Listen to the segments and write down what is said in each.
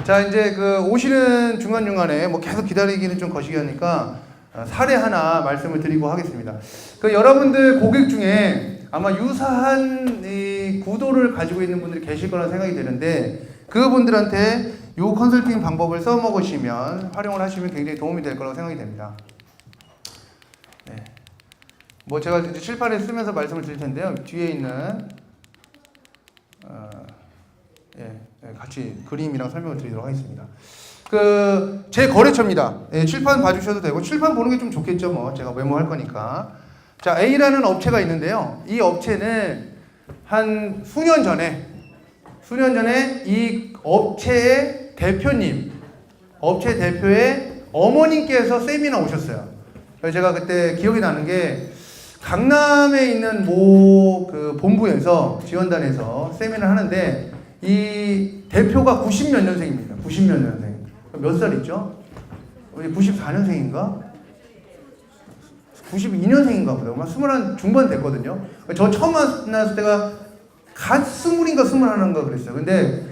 자, 이제 오시는 중간중간에 뭐 계속 기다리기는 좀 거시기하니까 사례 하나 말씀을 드리고 하겠습니다. 여러분들 고객 중에 아마 유사한 이 구도를 가지고 있는 분들이 계실 거라 생각이 되는데, 그분들한테 이 컨설팅 방법을 써먹으시면, 활용을 하시면 굉장히 도움이 될 거라고 생각이 됩니다. 네. 뭐 제가 이제 칠판에 쓰면서 말씀을 드릴 텐데요. 뒤에 있는 같이 그림이랑 설명을 드리도록 하겠습니다. 제 거래처입니다. 칠판 봐주셔도 되고, 칠판 보는 게 좀 좋겠죠. 뭐 제가 메모할 거니까. 자, A라는 업체가 있는데요. 이 업체는 한 수년 전에 이 업체의 대표님, 업체 대표의 어머님께서 세미나 오셨어요. 그래서 제가 그때 기억이 나는 게, 강남에 있는 모 본부에서 지원단에서 세미나를 하는데, 이 대표가 90몇 년생입니다. 90몇 년생. 몇 살이죠? 94년생인가? 92년생인가 보다. 아마 21 중반 됐거든요. 저 처음 만났을 때가 갓 20인가 21인가 그랬어요. 근데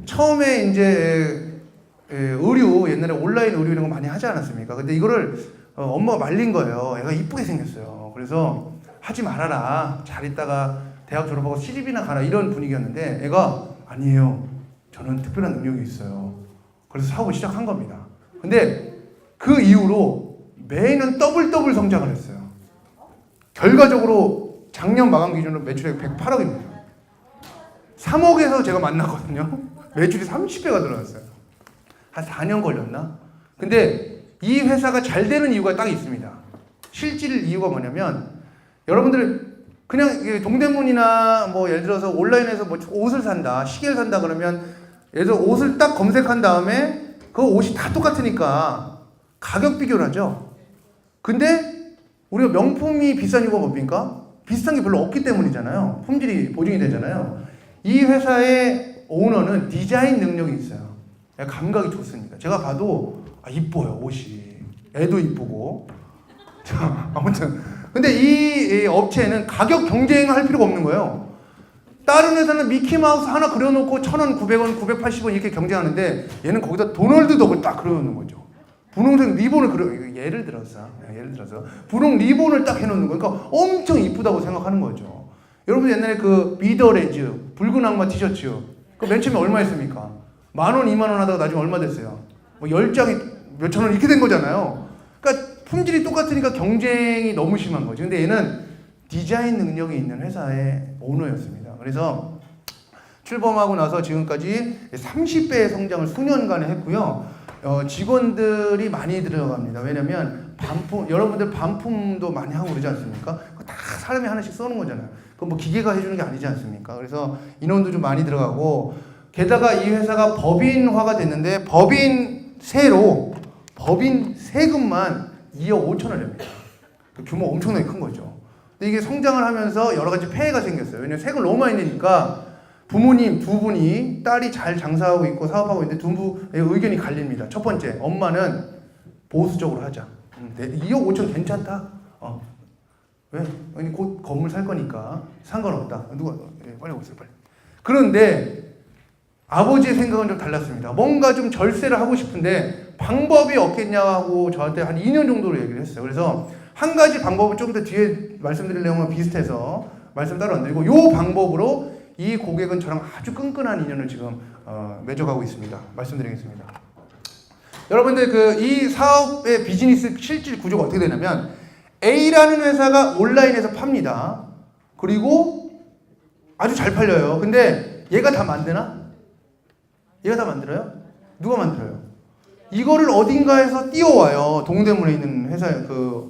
처음에 이제 의류, 옛날에 온라인 의류 이런 거 많이 하지 않았습니까? 근데 이거를 엄마가 말린 거예요. 애가 이쁘게 생겼어요. 그래서 하지 말아라. 잘 있다가 대학 졸업하고 시집이나 가라. 이런 분위기였는데, 애가 아니에요. 저는 특별한 능력이 있어요. 그래서 사업을 시작한 겁니다. 근데 그 이후로 매년 더블 성장을 했어요. 결과적으로 작년 마감 기준으로 매출액 108억입니다. 3억에서 제가 만났거든요. 매출이 30배가 늘어났어요. 한 4년 걸렸나? 근데 이 회사가 잘 되는 이유가 딱 있습니다. 실질 이유가 뭐냐면, 여러분들 그냥 동대문이나 뭐 예를 들어서 온라인에서 뭐 옷을 산다, 시계를 산다 그러면, 예를 들어 옷을 딱 검색한 다음에 그 옷이 다 똑같으니까 가격 비교를 하죠. 근데 우리가 명품이 비싼 이유가 뭡니까? 비싼 게 별로 없기 때문이잖아요. 품질이 보증이 되잖아요. 이 회사의 오너는 디자인 능력이 있어요. 감각이 좋습니다. 제가 봐도 이뻐요, 옷이. 애도 이쁘고. 아무튼 근데 이 업체는 가격 경쟁할 필요가 없는 거예요. 다른 회사는 미키마우스 하나 그려놓고 1,000원, 900원, 980원 이렇게 경쟁하는데, 얘는 거기다 도널드 덕을 딱 그려놓는 거죠. 분홍색 리본을 예를 들어서 분홍 리본을 딱 해놓는 거예요. 그러니까 엄청 이쁘다고 생각하는 거죠. 여러분 옛날에 미더레즈 붉은 악마 티셔츠 맨 처음에 얼마 했습니까? 10,000원, 20,000원 하다가 나중에 얼마 됐어요? 뭐 10장이 몇천 원 이렇게 된 거잖아요. 그러니까 품질이 똑같으니까 경쟁이 너무 심한 거죠. 근데 얘는 디자인 능력이 있는 회사의 오너였습니다. 그래서 출범하고 나서 지금까지 30배의 성장을 수년간에 했고요. 직원들이 많이 들어갑니다. 왜냐면 여러분들 반품도 많이 하고 그러지 않습니까? 그거 다 사람이 하나씩 써는 거잖아요. 그거 뭐 기계가 해주는 게 아니지 않습니까? 그래서 인원도 좀 많이 들어가고, 게다가 이 회사가 법인화가 됐는데, 법인 세금만 2억 5천을 냅니다. 규모 엄청나게 큰 거죠. 근데 이게 성장을 하면서 여러 가지 폐해가 생겼어요. 왜냐면 세금을 너무 많이 내니까 부모님 두 분이, 딸이 잘 장사하고 있고 사업하고 있는데 두 분의 의견이 갈립니다. 첫 번째, 엄마는 보수적으로 하자. 2억 5천 괜찮다. 왜? 아니 곧 건물 살 거니까 상관없다. 누가 빨리 오세요, 빨리. 그런데 아버지의 생각은 좀 달랐습니다. 뭔가 좀 절세를 하고 싶은데 방법이 없겠냐고 저한테 한 2년 정도로 얘기를 했어요. 그래서 한 가지 방법은 좀 더 뒤에 말씀드릴 내용과 비슷해서 말씀 따로 안 드리고, 이 방법으로 이 고객은 저랑 아주 끈끈한 인연을 지금 맺어가고 있습니다. 말씀드리겠습니다. 여러분들 이 사업의 비즈니스 실질 구조가 어떻게 되냐면, A라는 회사가 온라인에서 팝니다. 그리고 아주 잘 팔려요. 근데 얘가 다 만드나? 얘가 다 만들어요? 누가 만들어요? 이거를 어딘가에서 띄워와요. 동대문에 있는 회사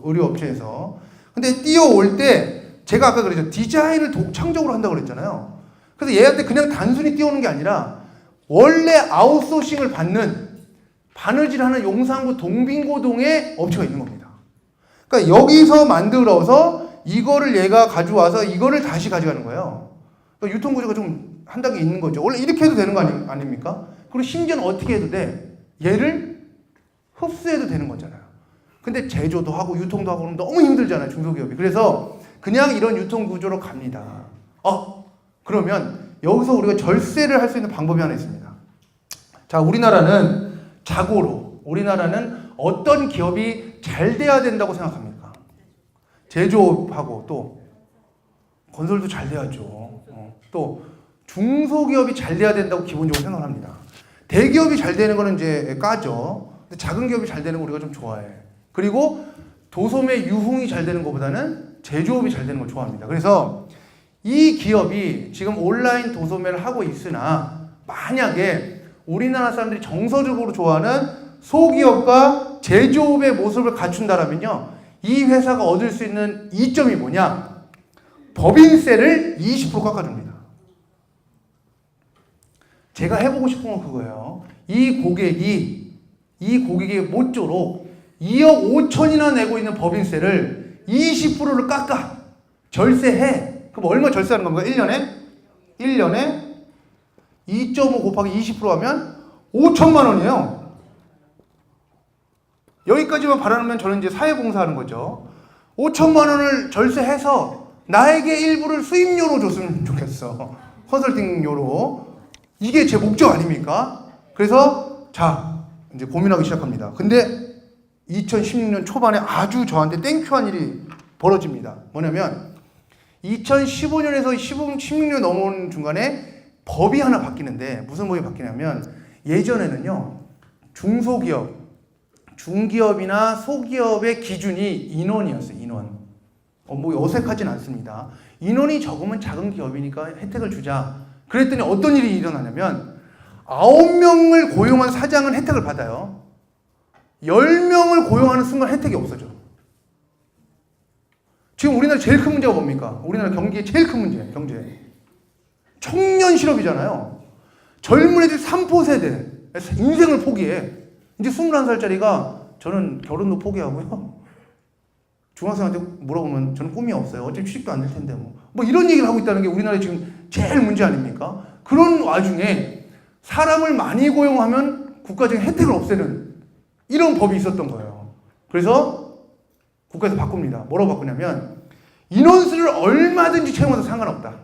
의류업체에서. 근데 띄워올 때 제가 아까 그랬죠. 디자인을 독창적으로 한다고 그랬잖아요. 그래서 얘한테 그냥 단순히 띄우는 게 아니라 원래 아웃소싱을 받는 바느질하는 용산구 동빙고동에 업체가 있는 겁니다. 그러니까 여기서 만들어서 이거를 얘가 가져와서 이거를 다시 가져가는 거예요. 그러니까 유통구조가 좀 한 단계 있는 거죠. 원래 이렇게 해도 되는 거 아닙니까? 그리고 심지어는 어떻게 해도 돼? 얘를 흡수해도 되는 거잖아요. 근데 제조도 하고 유통도 하고 너무 힘들잖아요, 중소기업이. 그래서 그냥 이런 유통구조로 갑니다. 그러면 여기서 우리가 절세를 할 수 있는 방법이 하나 있습니다. 자, 우리나라는 자고로, 우리나라는 어떤 기업이 잘 돼야 된다고 생각합니까? 제조업하고 또 건설도 잘 돼야죠. 또 중소기업이 잘 돼야 된다고 기본적으로 생각합니다. 대기업이 잘 되는 거는 이제 까죠. 근데 작은 기업이 잘 되는 거 우리가 좀 좋아해. 그리고 도소매 유흥이 잘 되는 것보다는 제조업이 잘 되는 걸 좋아합니다. 그래서 이 기업이 지금 온라인 도소매를 하고 있으나 만약에 우리나라 사람들이 정서적으로 좋아하는 소기업과 제조업의 모습을 갖춘다라면요, 이 회사가 얻을 수 있는 이점이 뭐냐? 법인세를 20% 깎아줍니다. 제가 해보고 싶은 건 그거예요. 이 고객이 모쪼록 2억 5천이나 내고 있는 법인세를 20%를 깎아 절세해. 그럼 얼마 절세하는 겁니까? 1년에 2.5 곱하기 20% 하면 5천만 원이에요. 여기까지만 바라면 저는 이제 사회봉사하는 거죠. 5천만 원을 절세해서 나에게 일부를 수입료로 줬으면 좋겠어. 컨설팅료로. 이게 제 목적 아닙니까? 그래서 자, 이제 고민하기 시작합니다. 근데 2016년 초반에 아주 저한테 땡큐한 일이 벌어집니다. 뭐냐면 2015년에서 16년 넘어오는 중간에 법이 하나 바뀌는데, 무슨 법이 바뀌냐면, 예전에는요 중소기업, 중기업이나 소기업의 기준이 인원이었어요. 인원. 뭐 어색하진 않습니다. 인원이 적으면 작은 기업이니까 혜택을 주자. 그랬더니 어떤 일이 일어나냐면 9명을 고용한 사장은 혜택을 받아요. 10명을 고용하는 순간 혜택이 없어져. 지금 우리나라 제일 큰 문제가 뭡니까? 우리나라 경기의 제일 큰 문제, 경제. 청년 실업이잖아요. 젊은 애들 3포 세대, 인생을 포기해. 이제 21살짜리가 저는 결혼도 포기하고요. 중학생한테 물어보면 저는 꿈이 없어요. 어차피 취직도 안 될 텐데 뭐 이런 얘기를 하고 있다는 게 우리나라의 지금 제일 문제 아닙니까? 그런 와중에 사람을 많이 고용하면 국가적인 혜택을 없애는 이런 법이 있었던 거예요. 그래서 국가에서 바꿉니다. 뭐라고 바꾸냐면 인원수를 얼마든지 채워도 상관없다.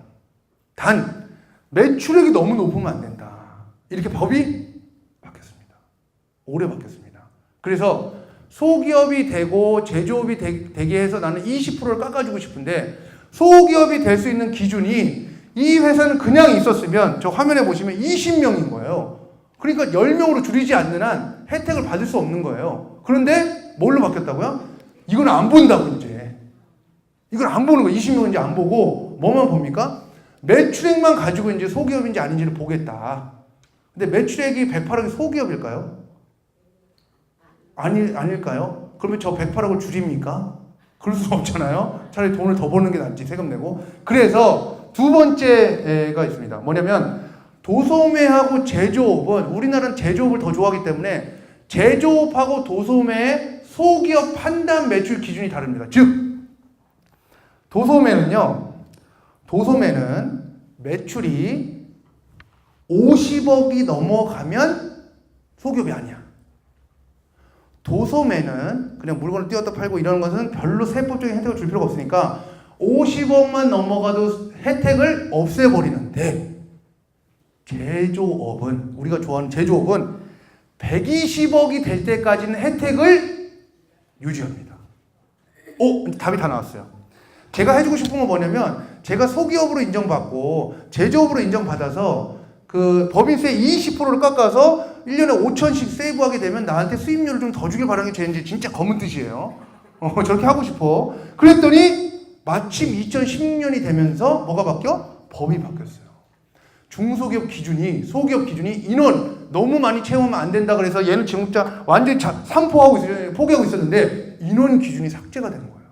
단 매출액이 너무 높으면 안 된다. 이렇게 법이 바뀌었습니다. 올해 바뀌었습니다. 그래서 소기업이 되고 제조업이 되게 해서 나는 20%를 깎아주고 싶은데, 소기업이 될 수 있는 기준이 이 회사는 그냥 있었으면 저 화면에 보시면 20명인 거예요. 그러니까 10명으로 줄이지 않는 한 혜택을 받을 수 없는 거예요. 그런데 뭘로 바뀌었다고요? 이건 안 본다고 이제. 이걸 안 보는 거예요. 20명인지 안 보고 뭐만 봅니까? 매출액만 가지고 이제 소기업인지 아닌지를 보겠다. 근데 매출액이 108억이 소기업일까요? 아닐까요? 그러면 저 108억을 줄입니까? 그럴 수 없잖아요. 차라리 돈을 더 버는 게 낫지, 세금 내고. 그래서 두 번째가 있습니다. 뭐냐면 도소매하고 제조업은, 우리나라는 제조업을 더 좋아하기 때문에 제조업하고 도소매의 소기업 판단 매출 기준이 다릅니다. 즉 도소매는 매출이 50억이 넘어가면 소기업이 아니야. 도소매는 그냥 물건을 띄웠다 팔고 이런 것은 별로 세법적인 혜택을 줄 필요가 없으니까 50억만 넘어가도 혜택을 없애버리는데, 제조업은, 우리가 좋아하는 제조업은 120억이 될 때까지는 혜택을 유지합니다. 답이 다 나왔어요. 제가 해주고 싶은 건 뭐냐면, 제가 소기업으로 인정받고 제조업으로 인정받아서 그 법인세 20%를 깎아서 1년에 5천씩 세이브하게 되면 나한테 수입료를 좀 더 주길 바라는 게 제 진짜 검은 뜻이에요. 저렇게 하고 싶어. 그랬더니 마침 2016년이 되면서 뭐가 바뀌어? 법이 바뀌었어요. 중소기업 기준이, 소기업 기준이 인원 너무 많이 채우면 안 된다 그래서 얘는 지금 완전히 포기하고 있었는데 인원 기준이 삭제가 되는 거예요.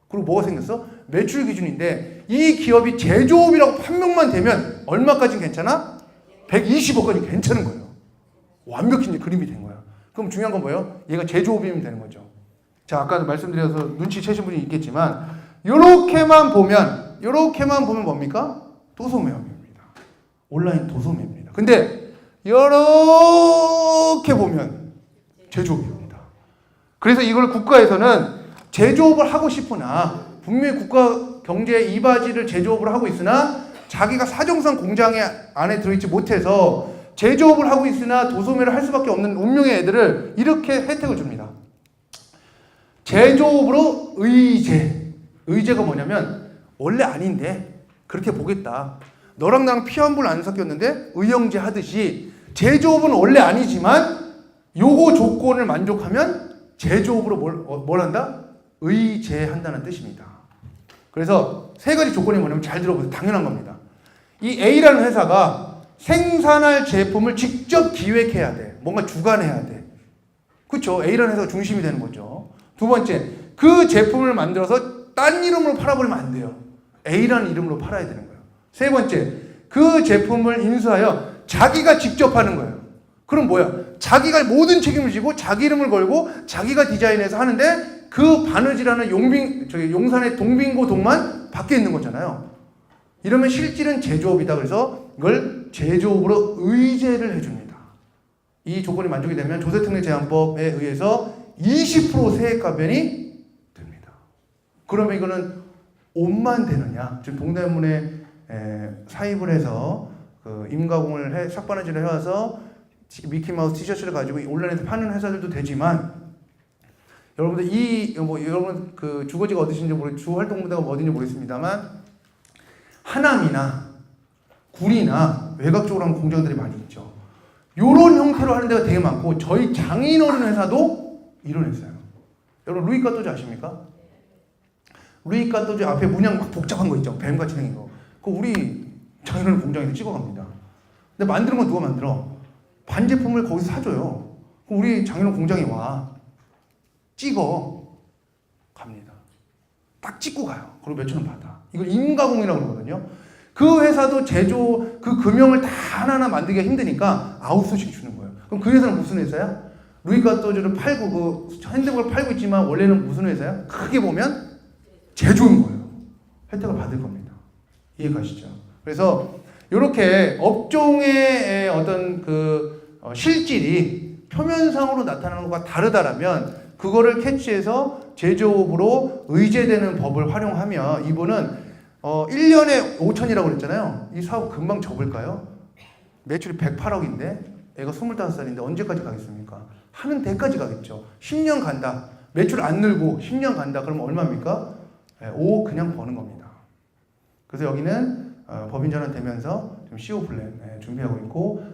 그리고 뭐가 생겼어? 매출 기준인데 이 기업이 제조업이라고 판명만 되면 얼마까지는 괜찮아? 120억까지 괜찮은 거예요. 완벽히 이제 그림이 된 거야. 그럼 중요한 건 뭐예요? 얘가 제조업이면 되는 거죠. 자, 아까도 말씀드려서 눈치채신 분이 있겠지만 요렇게만 보면 뭡니까? 도소매업입니다. 온라인 도소매입니다. 근데 요렇게 보면 제조업입니다. 그래서 이걸 국가에서는 제조업을 하고 싶으나, 분명히 국가 경제 이바지를 제조업을 하고 있으나 자기가 사정상 공장에 안에 들어있지 못해서 제조업을 하고 있으나 도소매를 할 수밖에 없는 운명의 애들을 이렇게 혜택을 줍니다. 제조업으로 의제. 의제가 뭐냐면 원래 아닌데 그렇게 보겠다. 너랑 나랑 피 한 번 안 섞였는데 의형제 하듯이 제조업은 원래 아니지만 요거 조건을 만족하면 제조업으로 뭘 한다? 의제한다는 뜻입니다. 그래서 세 가지 조건이 뭐냐면 잘 들어보세요. 당연한 겁니다. 이 A라는 회사가 생산할 제품을 직접 기획해야 돼. 뭔가 주관해야 돼. 그렇죠? A라는 회사가 중심이 되는 거죠. 두 번째, 그 제품을 만들어서 딴 이름으로 팔아버리면 안 돼요. A라는 이름으로 팔아야 되는 거예요. 세 번째, 그 제품을 인수하여 자기가 직접 하는 거예요. 그럼 뭐야? 자기가 모든 책임을 지고 자기 이름을 걸고 자기가 디자인해서 하는데 그 바느질하는 용산의 동빙고 동만 밖에 있는 거잖아요. 이러면 실질은 제조업이다. 그래서 이걸 제조업으로 의제를 해줍니다. 이 조건이 만족이 되면 조세특례제한법에 의해서 20% 세액 감면이 됩니다. 그러면 이거는 옷만 되느냐? 지금 동대문에 사입을 해서 그 임가공을 삭바느질을 해와서 미키마우스 티셔츠를 가지고 온라인에서 파는 회사들도 되지만 여러분들 여러분 그 주거지가 어디신지 주 활동부대가 어딘지 모르겠습니다만 하남이나 구리나 외곽 쪽으로 하는 공장들이 많이 있죠. 요런 형태로 하는 데가 되게 많고 저희 장인어른 회사도 이런 회사예요. 여러분 루이 까또즈 아십니까? 루이 까또즈 앞에 문양 막 복잡한 거 있죠. 뱀같이 생긴 거. 그거 우리 장인어른 공장에서 찍어갑니다. 근데 만드는 건 누가 만들어? 반제품을 거기서 사줘요. 그럼 우리 장인어른 공장에 와. 찍어. 갑니다. 딱 찍고 가요. 그리고 몇천 원 받아. 이걸 임가공이라고 그러거든요. 그 회사도 제조, 그 금형을 다 하나하나 만들기가 힘드니까 아웃소싱 주는 거예요. 그럼 그 회사는 무슨 회사야? 루이 까또즈를 팔고, 그 핸드백을 팔고 있지만 원래는 무슨 회사야? 크게 보면 제조인 거예요. 혜택을 받을 겁니다. 이해 가시죠? 그래서 이렇게 업종의 어떤 그 실질이 표면상으로 나타나는 것과 다르다라면 그거를 캐치해서 제조업으로 의제되는 법을 활용하면 이분은 1년에 5천이라고 그랬잖아요. 이 사업 금방 접을까요? 매출이 108억인데 애가 25살인데 언제까지 가겠습니까? 하는 데까지 가겠죠. 10년 간다. 매출 안 늘고 10년 간다. 그러면 얼마입니까? 5억 그냥 버는 겁니다. 그래서 여기는 법인 전환 되면서 지금 CO 플랜 준비하고 있고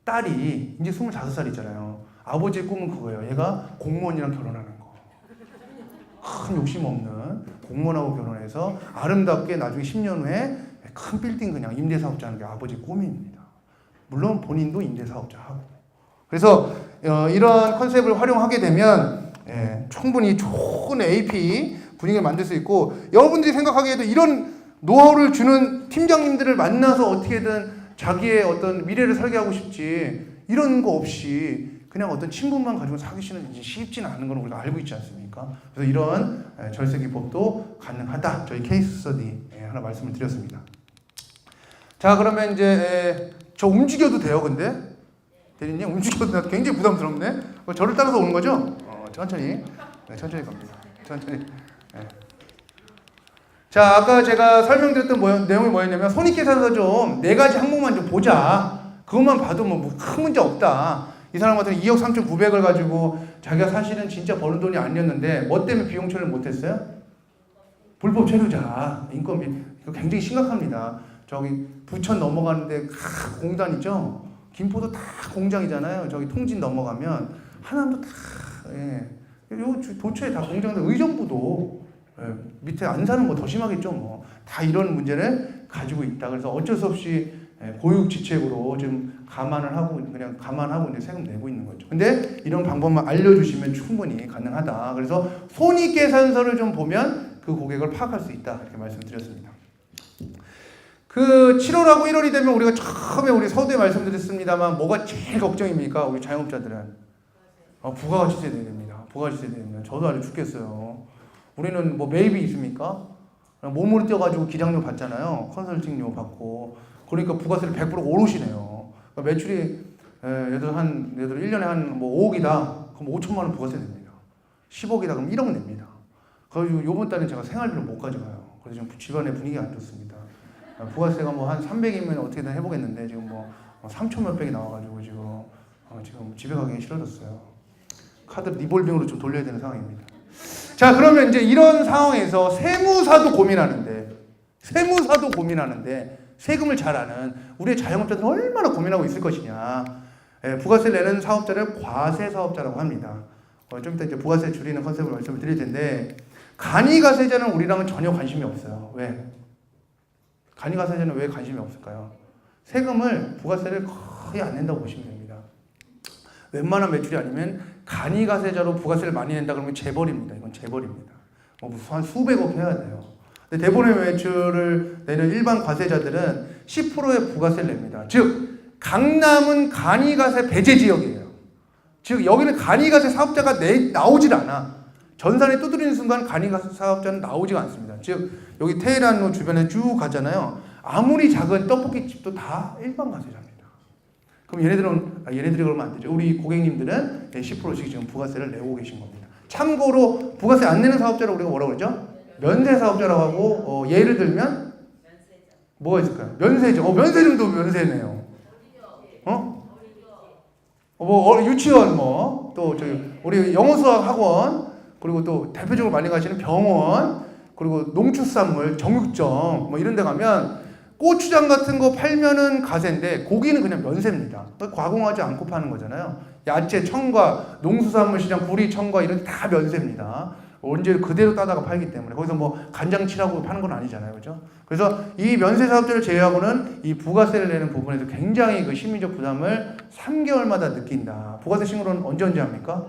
딸이 이제 25살이잖아요. 아버지의 꿈은 그거예요. 얘가 공무원이랑 결혼하는 거. 큰 욕심 없는 공무원하고 결혼해서 아름답게 나중에 10년 후에 큰 빌딩 그냥 임대사업자 하는 게 아버지 꿈입니다. 물론 본인도 임대사업자 하고. 그래서 이런 컨셉을 활용하게 되면 충분히 좋은 AP 분위기를 만들 수 있고 여러분들이 생각하기에도 이런 노하우를 주는 팀장님들을 만나서 어떻게든 자기의 어떤 미래를 설계하고 싶지 이런 거 없이 그냥 어떤 친분만 가지고 사귀시는 쉽지는 않은 건 우리가 알고 있지 않습니까? 그래서 이런 절세기법도 가능하다. 저희 케이스 스터디 하나 말씀을 드렸습니다. 자, 그러면 이제 저 움직여도 돼요, 근데? 대리님 움직여도 나 굉장히 부담스럽네. 저를 따라서 오는 거죠? 천천히. 네, 천천히 갑니다. 천천히. 네. 자, 아까 제가 설명드렸던 내용이 뭐였냐면 손익계산서 좀 4가지 항목만 좀 보자. 그것만 봐도 뭐 큰 문제 없다. 이 사람 같은 2억 3,900을 가지고 자기가 사실은 진짜 버는 돈이 아니었는데 뭐 때문에 비용 처리를 못했어요? 불법 체류자, 인건비. 이거 굉장히 심각합니다. 저기 부천 넘어가는데 공단이죠. 김포도 다 공장이잖아요. 저기 통진 넘어가면 하남도 다 요 도처에 다 공장인데 의정부도 밑에 안 사는 거 더 심하겠죠. 뭐 다 이런 문제를 가지고 있다. 그래서 어쩔 수 없이 고육지책으로 좀 그냥 감안하고 이제 세금 내고 있는 거죠. 근데 이런 방법만 알려주시면 충분히 가능하다. 그래서 손익계산서를 좀 보면 그 고객을 파악할 수 있다. 이렇게 말씀드렸습니다. 그 7월하고 1월이 되면 우리가 처음에 우리 서두에 말씀드렸습니다만 뭐가 제일 걱정입니까? 우리 자영업자들은 부가가치세 내야 됩니다. 부가가치세 내야 됩니다. 저도 아주 죽겠어요. 우리는 뭐 매입이 있습니까? 몸으로 뛰어가지고 기장료 받잖아요. 컨설팅료 받고. 그러니까 부가세를 100% 오르시네요. 그러니까 매출이 예를 1년에 한 뭐 5억이다. 그럼 5천만 원 부가세 냅니다. 10억이다. 그럼 1억 냅니다. 그래서 요번 달에 제가 생활비를 못 가져가요. 그래서 지금 집안의 분위기가 안 좋습니다. 부가세가 뭐 한 300이면 어떻게든 해보겠는데 지금 뭐 3천 몇백이 나와가지고 지금 집에 가기 싫어졌어요. 카드 리볼빙으로 좀 돌려야 되는 상황입니다. 자, 그러면 이제 이런 상황에서 세무사도 고민하는데 세금을 잘 아는 우리의 자영업자들은 얼마나 고민하고 있을 것이냐. 부가세를 내는 사업자를 과세 사업자라고 합니다. 좀 이따 이제 부가세 줄이는 컨셉을 말씀을 드릴 텐데, 간이가세자는 우리랑은 전혀 관심이 없어요. 왜? 간이가세자는 왜 관심이 없을까요? 세금을, 부가세를 거의 안 낸다고 보시면 됩니다. 웬만한 매출이 아니면 간이가세자로 부가세를 많이 낸다 그러면 재벌입니다. 이건 재벌입니다. 한 수백억 해야 돼요. 근데 대본의 매출을 내는 일반 과세자들은 10%의 부가세를 냅니다. 즉, 강남은 간이가세 배제 지역이에요. 즉, 여기는 간이가세 사업자가 나오질 않아. 전산에 두드리는 순간 간이가세 사업자는 나오지가 않습니다. 즉, 여기 테헤란로 주변에 쭉 가잖아요. 아무리 작은 떡볶이 집도 다 일반 과세자입니다. 그럼 얘네들이 그러면 안 되죠. 우리 고객님들은 10%씩 지금 부가세를 내고 계신 겁니다. 참고로 부가세 안 내는 사업자를 우리가 뭐라고 그러죠? 면세 사업자라고 하고, 예를 들면 뭐가 있을까요? 면세점. 면세점도 면세네요. 유치원, 또 우리 영어 수학 학원, 그리고 또 대표적으로 많이 가시는 병원, 그리고 농축산물 정육점 이런 데 가면 고추장 같은 거 팔면은 가세인데 고기는 그냥 면세입니다. 가공하지 않고 파는 거잖아요. 야채, 청과, 농수산물 시장, 구리, 청과 이런 데 다 면세입니다. 원재료 그대로 따다가 팔기 때문에 거기서 간장 칠하고 파는 건 아니잖아요, 그렇죠? 그래서 이 면세 사업자를 제외하고는 이 부가세를 내는 부분에서 굉장히 그 심리적 부담을 3개월마다 느낀다. 부가세 신고는 언제 합니까?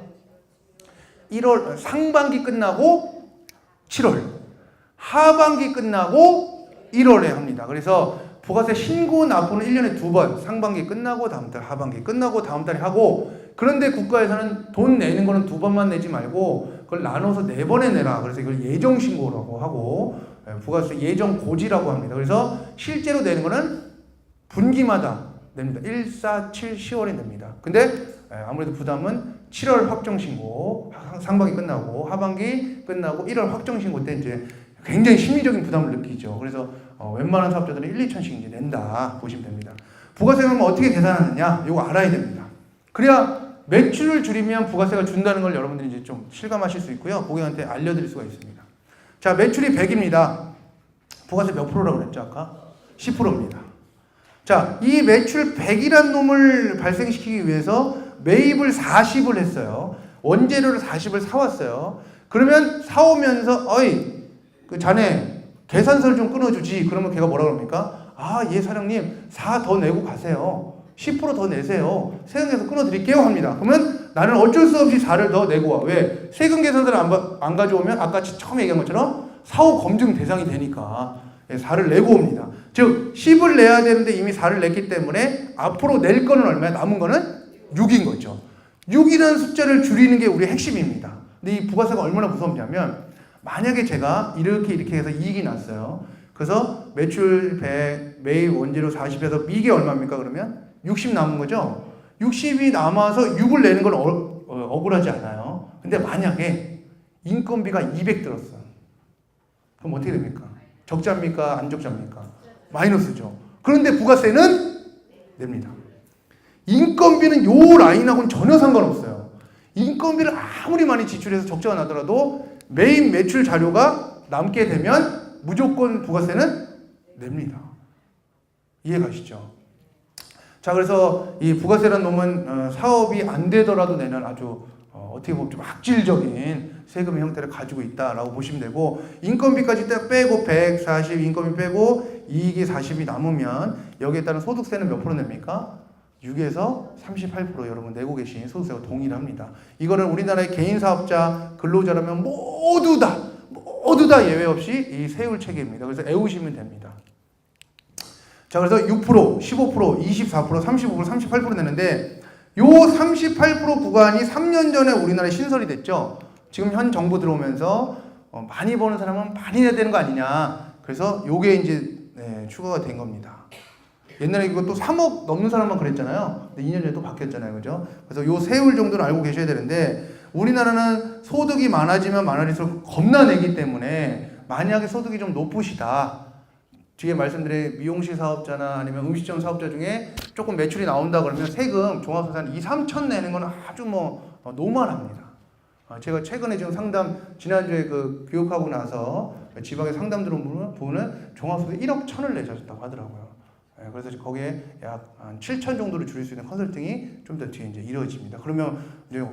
1월 상반기 끝나고 7월, 하반기 끝나고 1월에 합니다. 그래서 부가세 신고 납부는 1년에 2번, 상반기 끝나고 다음 달, 하반기 끝나고 다음 달에 하고, 그런데 국가에서는 돈 내는 거는 2번만 내지 말고 그걸 나눠서 4번에 내라. 그래서 이걸 예정 신고라고 하고, 부가세 예정 고지라고 합니다. 그래서 실제로 내는 거는 분기마다 냅니다. 1, 4, 7, 10월에 냅니다. 근데 아무래도 부담은 7월 확정 신고, 상반기 끝나고 하반기 끝나고 1월 확정 신고 때 이제 굉장히 심리적인 부담을 느끼죠. 그래서 웬만한 사업자들은 1, 2천씩 이제 낸다 보시면 됩니다. 부가세는 어떻게 계산하느냐? 이거 알아야 됩니다. 그래야 매출을 줄이면 부가세가 준다는 걸 여러분들이 이제 좀 실감하실 수 있고요. 고객한테 알려드릴 수가 있습니다. 자, 매출이 100입니다. 부가세 몇 프로라고 그랬죠, 아까? 10%입니다. 자, 이 매출 100이란 놈을 발생시키기 위해서 매입을 40을 했어요. 원재료를 40을 사왔어요. 그러면 사오면서, 그 자네 계산서를 좀 끊어주지. 그러면 걔가 뭐라 그럽니까? 예 사장님 4 더 내고 가세요. 10% 더 내세요. 세금에서 끊어드릴게요 합니다. 그러면 나는 어쩔 수 없이 4를 더 내고 와. 왜? 세금 계산서를 안 가져오면 아까 처음에 얘기한 것처럼 사후 검증 대상이 되니까 4를 내고 옵니다. 즉 10을 내야 되는데 이미 4를 냈기 때문에 앞으로 낼 거는 얼마야? 남은 거는 6인 거죠. 6이라는 숫자를 줄이는 게 우리의 핵심입니다. 근데 이 부가세가 얼마나 무섭냐면, 만약에 제가 이렇게 해서 이익이 났어요. 그래서 매출 100, 매입 원재료 40에서 이게 얼마입니까? 그러면 60 남은 거죠? 60이 남아서 6을 내는 건 억울하지 않아요. 근데 만약에 인건비가 200 들었어요. 그럼 어떻게 됩니까? 적자입니까? 안 적자입니까? 마이너스죠. 그런데 부가세는 냅니다. 인건비는 요 라인하고는 전혀 상관없어요. 인건비를 아무리 많이 지출해서 적자가 나더라도 매입 매출 자료가 남게 되면 무조건 부가세는 냅니다. 이해 가시죠? 자, 그래서 이 부가세라는 놈은 사업이 안 되더라도 내는 아주 어떻게 보면 좀 악질적인 세금의 형태를 가지고 있다라고 보시면 되고, 인건비까지 딱 빼고 140 인건비 빼고 이익이 40이 남으면 여기에 따른 소득세는 몇 프로 냅니까? 6에서 38% 여러분 내고 계신 소득세와 동일합니다. 이거를 우리나라의 개인 사업자, 근로자라면 모두 다 예외 없이 이 세율 체계입니다. 그래서 애우시면 됩니다. 자, 그래서 6%, 15%, 24%, 35%, 38% 내는데 요 38% 구간이 3년 전에 우리나라에 신설이 됐죠. 지금 현 정부 들어오면서 많이 버는 사람은 많이 내야 되는 거 아니냐. 그래서 요게 이제 추가가 된 겁니다. 옛날에 이것도 3억 넘는 사람만 그랬잖아요. 근데 2년 전에 또 바뀌었잖아요. 그죠? 그래서 요 세율 정도는 알고 계셔야 되는데, 우리나라는 소득이 많아지면 많아질수록 겁나 내기 때문에 만약에 소득이 좀 높으시다. 뒤에 말씀드린 미용실 사업자나 아니면 음식점 사업자 중에 조금 매출이 나온다 그러면 세금 종합소득세 한 2, 3천 내는 건 아주 뭐 노멀합니다. 제가 최근에 지금 상담 지난주에 그 교육하고 나서 지방에 상담 들어온 분은 종합소득 1억 1천을 내셨다고 하더라고요. 그래서 거기에 약 한 7천 정도를 줄일 수 있는 컨설팅이 좀 더 뒤에 이제 이루어집니다. 그러면 이제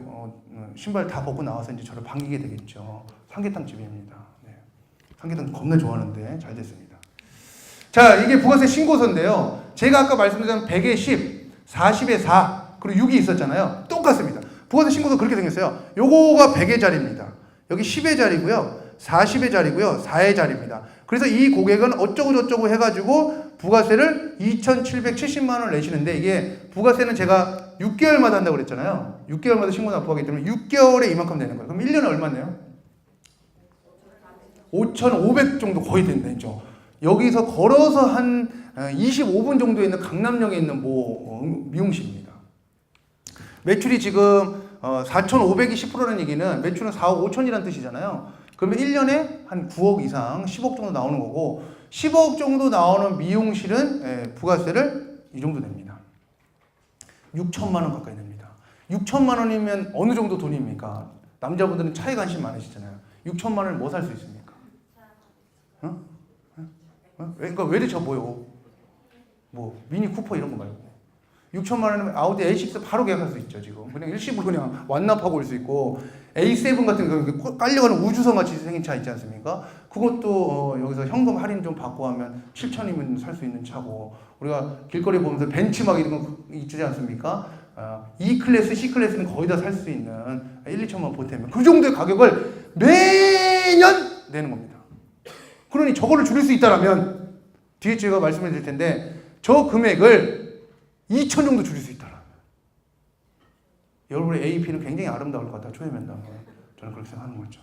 신발 다 벗고 나와서 이제 저를 반기게 되겠죠. 삼계탕 집입니다. 네. 삼계탕 겁나 좋아하는데 잘 됐습니다. 자, 이게 부가세 신고서인데요. 제가 아까 말씀드린 100에 10, 40에 4, 그리고 6이 있었잖아요. 똑같습니다. 부가세 신고서 그렇게 생겼어요. 요거가 100의 자리입니다. 여기 10의 자리고요. 40의 자리고요. 4의 자리입니다. 그래서 이 고객은 어쩌고저쩌고 해가지고 부가세를 2,770만 원을 내시는데, 이게 부가세는 제가 6개월마다 한다고 그랬잖아요. 6개월마다 신고 납부하기 때문에 6개월에 이만큼 되는 거예요. 그럼 1년에 얼마네요? 5,500 정도 거의 된다죠. 여기서 걸어서 한 25분 정도에 있는 강남역에 있는 미용실입니다. 매출이 지금 4,500이 10%라는 얘기는 매출은 4억 5천이라는 뜻이잖아요. 그러면 1년에 한 9억 이상 10억 정도 나오는 거고, 10억 정도 나오는 미용실은 부가세를 이 정도 냅니다. 6천만 원 가까이 냅니다. 6천만 원이면 어느 정도 돈입니까? 남자분들은 차에 관심 많으시잖아요. 6천만 원을 뭐 살 수 있습니까? 그러니까 외제차 뭐요? 뭐 미니 쿠퍼 이런 거 말고 6천만 원이면 아우디 A6 바로 계약할 수 있죠. 지금 그냥 일시불 그냥 완납하고 올 수 있고, A7 같은 거 깔려가는 우주선 같이 생긴 차 있지 않습니까? 그것도 여기서 현금 할인 좀 받고 하면 7천이면 살 수 있는 차고, 우리가 길거리 보면서 벤츠 막 이런 거 있지 않습니까? E 클래스, C 클래스는 거의 다 살 수 있는 1, 2천만 보태면 그 정도의 가격을 매년 내는 겁니다. 그러니 저거를 줄일 수 있다라면 뒤에 제가 말씀을 드릴 텐데, 저 금액을 2천 정도 줄일 수 있다라. 여러분의 AP는 굉장히 아름다울 것 같아요. 초회면담은. 저는 그렇게 생각하는 거죠.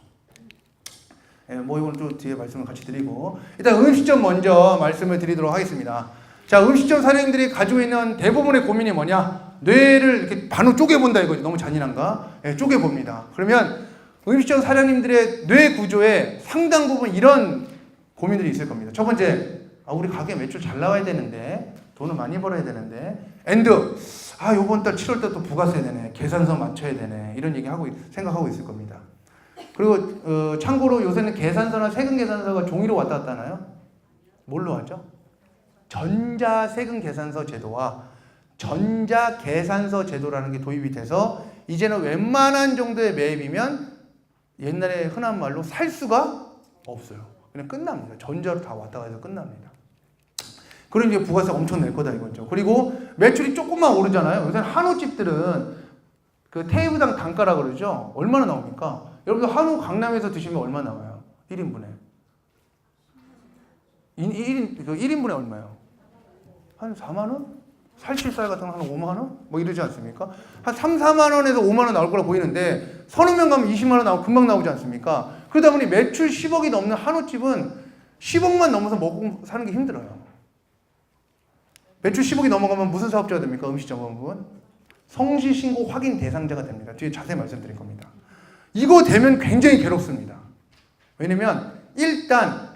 뭐 이건 또 뒤에 말씀을 같이 드리고, 일단 음식점 먼저 말씀을 드리도록 하겠습니다. 자, 음식점 사장님들이 가지고 있는 대부분의 고민이 뭐냐? 뇌를 이렇게 반으로 쪼개본다 이거죠. 너무 잔인한가? 쪼개봅니다. 그러면 음식점 사장님들의 뇌 구조에 상당 부분 이런 고민들이 있을 겁니다. 첫 번째, 우리 가게 매출 잘 나와야 되는데, 돈을 많이 벌어야 되는데, 요번 달 7월 달 또 부가세 되네, 계산서 맞춰야 되네, 이런 얘기 생각하고 있을 겁니다. 그리고 참고로 요새는 계산서나 세금 계산서가 종이로 왔다 갔다 하나요? 뭘로 하죠? 전자세금 계산서 제도와 전자계산서 제도라는 게 도입이 돼서 이제는 웬만한 정도의 매입이면 옛날에 흔한 말로 살 수가 없어요. 그냥 끝납니다. 전자로 다 왔다 가서 끝납니다. 그럼 이제 부가세 엄청 낼 거다 이거죠. 그리고 매출이 조금만 오르잖아요. 요새 한우집들은 그 테이블당 단가라 그러죠. 얼마나 나옵니까? 여러분들 한우 강남에서 드시면 얼마 나와요? 1인분에. 1인분에 얼마예요? 한 4만 원? 살치살 같은 거 한 5만 원? 뭐 이러지 않습니까? 한 3, 4만 원에서 5만 원 나올 거라 보이는데, 서너 명 가면 20만 원 나오고 금방 나오지 않습니까? 그러다 보니 매출 10억이 넘는 한우집은 10억만 넘어서 먹고 사는 게 힘들어요. 매출 10억이 넘어가면 무슨 사업자가 됩니까? 음식점은 성실신고 확인 대상자가 됩니다. 뒤에 자세히 말씀드릴 겁니다. 이거 되면 굉장히 괴롭습니다. 왜냐면 일단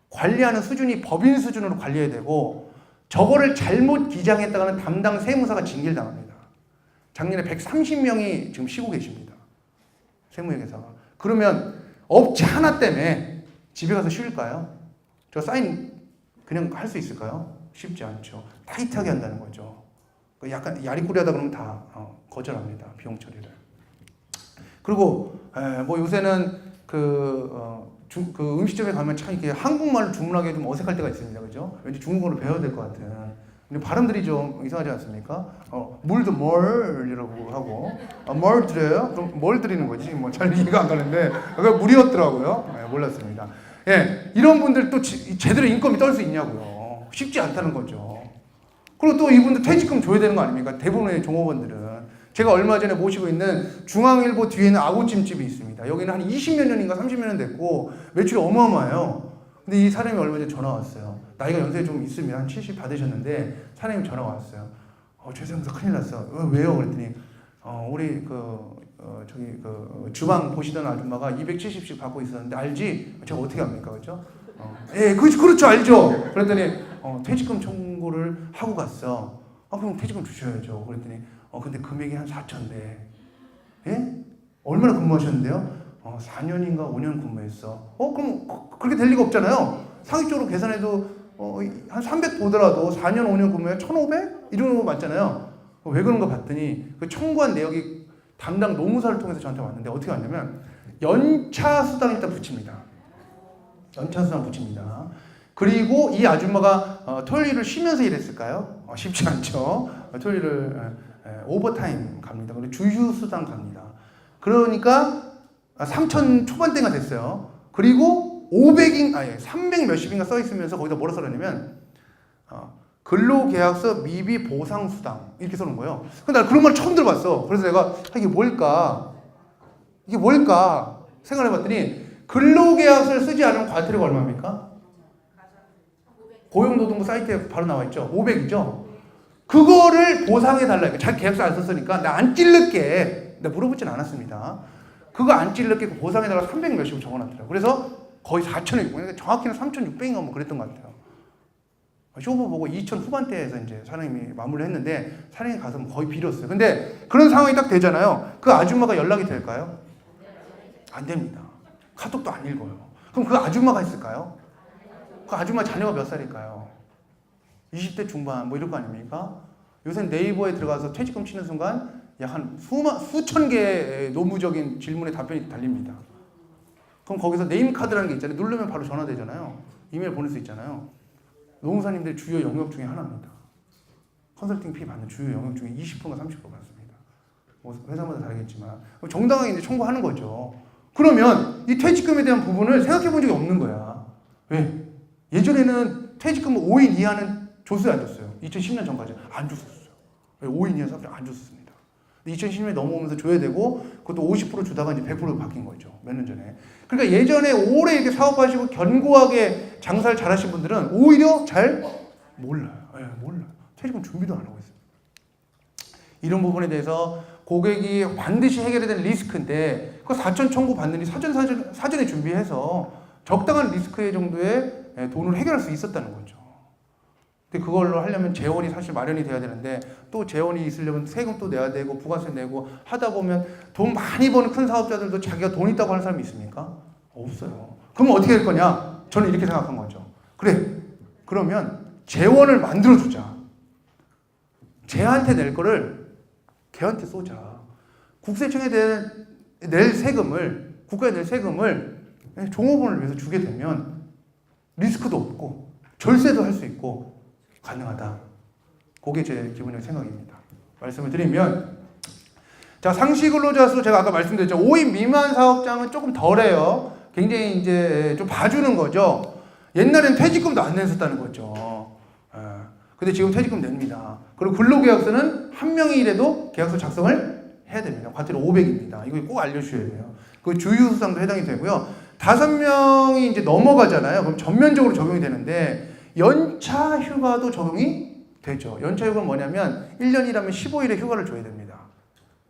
관리하는 수준이 법인 수준으로 관리해야 되고, 저거를 잘못 기장했다가는 담당 세무사가 징계당합니다. 작년에 130명이 지금 쉬고 계십니다. 세무회계사가. 그러면 업체 하나 때문에 집에 가서 쉴까요? 저 사인 그냥 할 수 있을까요? 쉽지 않죠. 타이트하게 한다는 거죠. 약간 야리꾸리하다 그러면 다 거절합니다. 비용 처리를. 그리고 뭐 요새는 그 음식점에 가면 참 이렇게 한국말로 주문하기 좀 어색할 때가 있습니다. 그죠? 왠지 중국어를 배워야 될 것 같은. 근데 발음들이 좀 이상하지 않습니까? 물도 뭘이라고 하고, 뭘 드려요? 그럼 뭘 드리는 거지? 뭐 잘 이해가 안 가는데, 그게 물이었더라고요. 몰랐습니다. 이런 분들 또 제대로 인건비 떨 수 있냐고요. 쉽지 않다는 거죠. 그리고 또 이분들 퇴직금 줘야 되는 거 아닙니까? 대부분의 종업원들은. 제가 얼마 전에 모시고 있는 중앙일보 뒤에는 아구찜집이 있습니다. 여기는 한 20몇 년인가 30몇 년 됐고 매출이 어마어마해요. 근데 이 사람이 얼마 전에 전화 왔어요. 나이가 연세 좀 있으면 한 70 받으셨는데 사장님 전화 왔어요. 최상사 큰일 났어. 왜요? 그랬더니 우리 주방 보시던 아줌마가 270씩 받고 있었는데 알지? 제가 어떻게 합니까? 그죠? 예, 그렇죠, 알죠. 그랬더니 퇴직금 청구를 하고 갔어. 그럼 퇴직금 주셔야죠. 그랬더니 근데 금액이 한 4천인데, 예? 얼마나 근무하셨는데요? 4년인가 5년 근무했어. 그럼 그렇게 될 리가 없잖아요. 상식적으로 계산해도 한 300 보더라도 4년 5년 근무에 1,500? 이런 거 맞잖아요. 왜 그런가 봤더니 그 청구한 내역이 담당 노무사를 통해서 저한테 왔는데 어떻게 왔냐면 연차 수당 일단 붙입니다. 연차 수당 붙입니다. 그리고 이 아줌마가 토요일을 쉬면서 일했을까요? 쉽지 않죠. 토요일을 오버타임 갑니다. 그리고 주휴 수당 갑니다. 그러니까 3천 초반대가 됐어요. 그리고 300 몇십인가 써 있으면서 거기다 뭐라 써놨냐면 근로계약서 미비 보상수당 이렇게 써놓은 거예요. 근데 나 그런 말 처음 들어봤어. 그래서 내가 이게 뭘까 생각해봤더니 근로계약서를 쓰지 않으면 과태료가 얼마입니까? 고용노동부 사이트에 바로 나와있죠. 500이죠. 그거를 보상해달라. 자기 계약서 안 썼으니까 나 안 찔를게. 내가 물어보진 않았습니다. 그거 안 찔를게 보상해달라 300 몇십을 적어놨더라고요. 그래서 거의 4천이, 정확히는 3,600인가 뭐 그랬던 것 같아요. 쇼부 보고 2천 후반대에서 이제 사장님이 마무리를 했는데 사장님이 가서 거의 빌었어요. 근데 그런 상황이 딱 되잖아요. 그 아줌마가 연락이 될까요? 안 됩니다. 카톡도 안 읽어요. 그럼 그 아줌마가 했을까요? 그 아줌마 자녀가 몇 살일까요? 20대 중반 뭐 이럴 거 아닙니까? 요새 네이버에 들어가서 퇴직금 치는 순간 약 한 수천 개의 노무적인 질문에 답변이 달립니다. 그럼 거기서 네임카드라는 게 있잖아요. 누르면 바로 전화되잖아요. 이메일 보낼 수 있잖아요. 노무사님들 주요 영역 중에 하나입니다. 컨설팅 피 받는 주요 영역 중에 20%가 30% 받습니다. 뭐 회사마다 다르겠지만 정당하게 이제 청구하는 거죠. 그러면 이 퇴직금에 대한 부분을 생각해 본 적이 없는 거야. 왜? 예전에는 퇴직금을 5인 이하는 줬어요, 안 줬어요? 2010년 전까지 안 줬었어요. 5인 이하 사람들 안 줬습니다. 2010년에 넘어오면서 줘야 되고 그것도 50% 주다가 이제 100% 바뀐 거죠. 몇 년 전에. 그러니까 예전에 오래 이렇게 사업하시고 견고하게 장사를 잘하신 분들은 오히려 잘 몰라요. 몰라요. 퇴직금 준비도 안 하고 있어요. 이런 부분에 대해서 고객이 반드시 해결해야 되는 리스크인데 그 4천 청구 받느니 사전에 준비해서 적당한 리스크의 정도의 돈을 해결할 수 있었다는 거죠. 근데 그걸로 하려면 재원이 사실 마련이 돼야 되는데 또 재원이 있으려면 세금 또 내야 되고 부가세 내고 하다 보면 돈 많이 버는 큰 사업자들도 자기가 돈 있다고 하는 사람이 있습니까? 없어요. 그러면 어떻게 될 거냐? 저는 이렇게 생각한 거죠. 그래. 그러면 재원을 만들어주자. 쟤한테 낼 거를 걔한테 쏘자. 국세청에 낼 세금을, 국가에 낼 세금을 종업원을 위해서 주게 되면 리스크도 없고 절세도 할 수 있고 가능하다. 그게 제 기본적인 생각입니다. 말씀을 드리면 자, 상시 근로자 수 제가 아까 말씀드렸죠. 5인 미만 사업장은 조금 덜해요. 굉장히 이제 좀 봐주는 거죠. 옛날엔 퇴직금도 안 냈었다는 거죠. 근데 지금 퇴직금 냅니다. 그리고 근로계약서는 한 명이 일해도 계약서 작성을 해야 됩니다. 과태료 500입니다. 이거 꼭 알려주셔야 돼요. 그 주휴수당도 해당이 되고요. 5명이 이제 넘어가잖아요. 그럼 전면적으로 적용이 되는데 연차 휴가도 적용이 되죠. 연차 휴가는 뭐냐면 1년 일하면 15일의 휴가를 줘야 됩니다.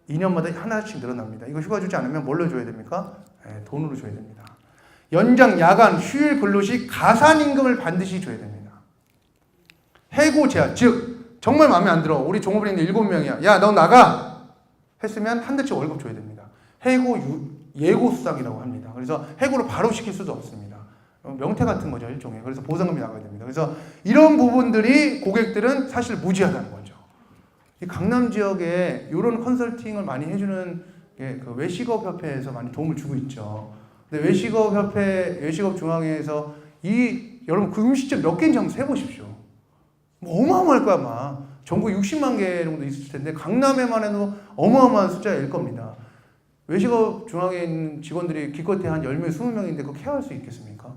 2년마다 하나씩 늘어납니다. 이거 휴가 주지 않으면 뭘로 줘야 됩니까? 돈으로 줘야 됩니다. 연장, 야간, 휴일 근로시 가산임금을 반드시 줘야 됩니다. 해고 제한, 즉 정말 마음에 안 들어. 우리 종업원인데 7명이야. 야, 너 나가! 했으면 한 달치 월급 줘야 됩니다. 해고 예고수당이라고 합니다. 그래서 해고를 바로 시킬 수도 없습니다. 명태 같은 거죠, 일종의. 그래서 보상금이 나가야 됩니다. 그래서 이런 부분들이 고객들은 사실 무지하다는 거죠. 이 강남 지역에 이런 컨설팅을 많이 해주는 그 외식업협회에서 많이 도움을 주고 있죠. 근데 외식업 중앙회에서 여러분 그 음식점 몇 개인지 한번 세보십시오. 뭐 어마어마할 거야, 아마. 전국 60만 개 정도 있을 텐데 강남에만 해도 어마어마한 숫자일 겁니다. 외식업 중앙에 있는 직원들이 기껏해 한 10명, 20명인데 그거 케어할 수 있겠습니까?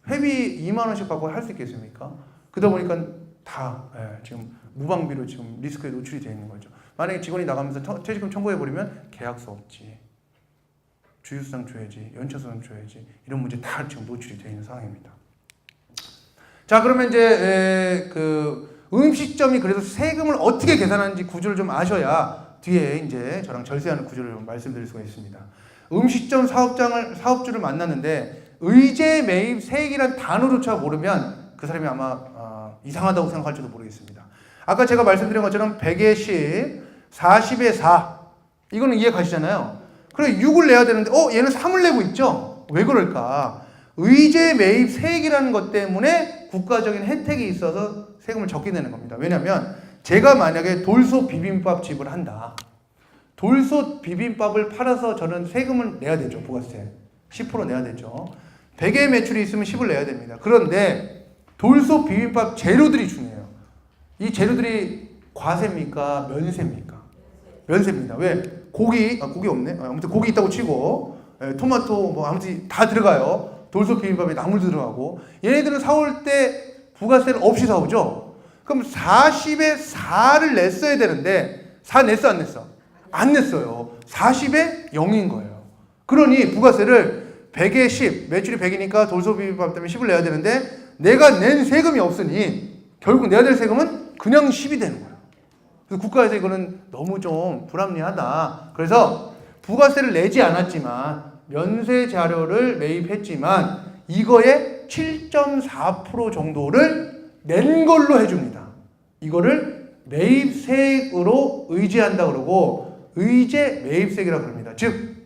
회비 2만 원씩 받고 할 수 있겠습니까? 그러다 보니까 다 지금 무방비로 지금 리스크에 노출이 되어 있는 거죠. 만약에 직원이 나가면서 퇴직금 청구해버리면 계약서 없지, 주휴수당 줘야지, 연차수당 줘야지, 이런 문제 다 지금 노출이 되어 있는 상황입니다. 자, 그러면 이제 그 음식점이 그래서 세금을 어떻게 계산하는지 구조를 좀 아셔야 뒤에 이제 저랑 절세하는 구조를 좀 말씀드릴 수가 있습니다. 음식점 사업주를 만났는데 의제 매입 세액이란 단어조차 모르면 그 사람이 아마 이상하다고 생각할지도 모르겠습니다. 아까 제가 말씀드린 것처럼 100에 10, 40에 4 이거는 이해 가시잖아요. 그래 6을 내야 되는데 얘는 3을 내고 있죠. 왜 그럴까? 의제 매입 세액이라는 것 때문에 국가적인 혜택이 있어서 세금을 적게 내는 겁니다. 왜냐하면 제가 만약에 돌솥 비빔밥 집을 한다. 돌솥 비빔밥을 팔아서 저는 세금을 내야 되죠. 부가세 10% 내야 되죠. 100의 매출이 있으면 10을 내야 됩니다. 그런데 돌솥 비빔밥 재료들이 중요해요. 이 재료들이 과세입니까? 면세입니까? 면세입니다. 왜? 고기 없네. 아무튼 고기 있다고 치고 토마토 뭐 아무튼 다 들어가요. 돌솥 비빔밥에 나물도 들어가고 얘네들은 사올 때 부가세를 없이 사오죠. 그럼 40에 4를 냈어야 되는데 4 냈어 안 냈어? 안 냈어요. 40에 0인 거예요. 그러니 부가세를 100에 10 매출이 100이니까 돌솥 비빔밥 때문에 10을 내야 되는데 내가 낸 세금이 없으니 결국 내야 될 세금은 그냥 10이 되는 거예요. 그래서 국가에서 이거는 너무 좀 불합리하다. 그래서 부가세를 내지 않았지만 면세 자료를 매입했지만 이거에 7.4% 정도를 낸 걸로 해줍니다. 이거를 매입세액으로 의제한다 그러고 의제 매입세액이라고 합니다. 즉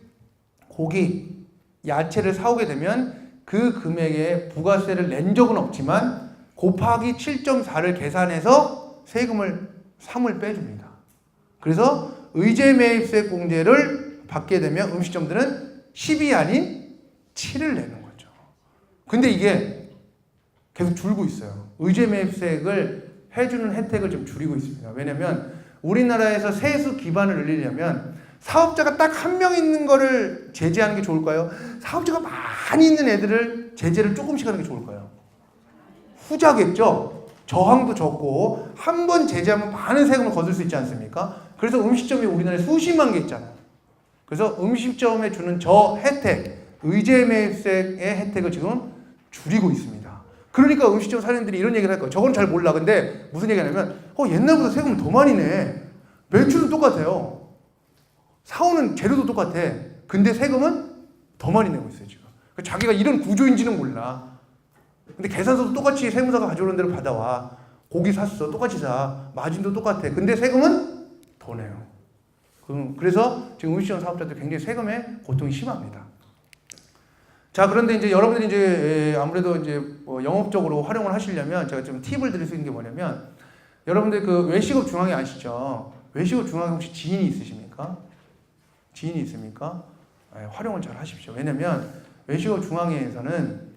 고기, 야채를 사오게 되면 그 금액에 부가세를 낸 적은 없지만 곱하기 7.4를 계산해서 세금을 3을 빼줍니다. 그래서 의제 매입세 공제를 받게 되면 음식점들은 10이 아닌 7을 내는 거죠. 근데 이게 계속 줄고 있어요. 의제 매입세액을 해주는 혜택을 좀 줄이고 있습니다. 왜냐면 우리나라에서 세수 기반을 늘리려면 사업자가 딱 한 명 있는 거를 제재하는 게 좋을까요? 사업자가 많이 있는 애들을 제재를 조금씩 하는 게 좋을까요? 후자겠죠? 저항도 적고 한 번 제재하면 많은 세금을 거둘 수 있지 않습니까? 그래서 음식점이 우리나라에 수십만 개 있잖아요. 그래서 음식점에 주는 저 혜택, 의제 매입세의 혜택을 지금 줄이고 있습니다. 그러니까 음식점 사장님들이 이런 얘기를 할 거예요. 저건 잘 몰라. 근데 무슨 얘기 하냐면 옛날보다 세금을 더 많이 내. 매출은 똑같아요. 사오는 재료도 똑같아. 근데 세금은 더 많이 내고 있어요 지금. 자기가 이런 구조인지는 몰라. 근데 계산서도 똑같이 세무사가 가져오는 대로 받아와. 고기 샀어. 똑같이 사. 마진도 똑같아. 근데 세금은 더 내요. 그래서 지금 음식점 사업자들 굉장히 세금에 고통이 심합니다. 자, 그런데 이제 여러분들이 이제 아무래도 이제 영업적으로 활용을 하시려면 제가 좀 팁을 드릴 수 있는 게 뭐냐면 여러분들 그 외식업 중앙회 아시죠? 외식업 중앙회 혹시 지인이 있으십니까? 지인이 있습니까? 활용을 잘 하십시오. 왜냐면 외식업 중앙회에서는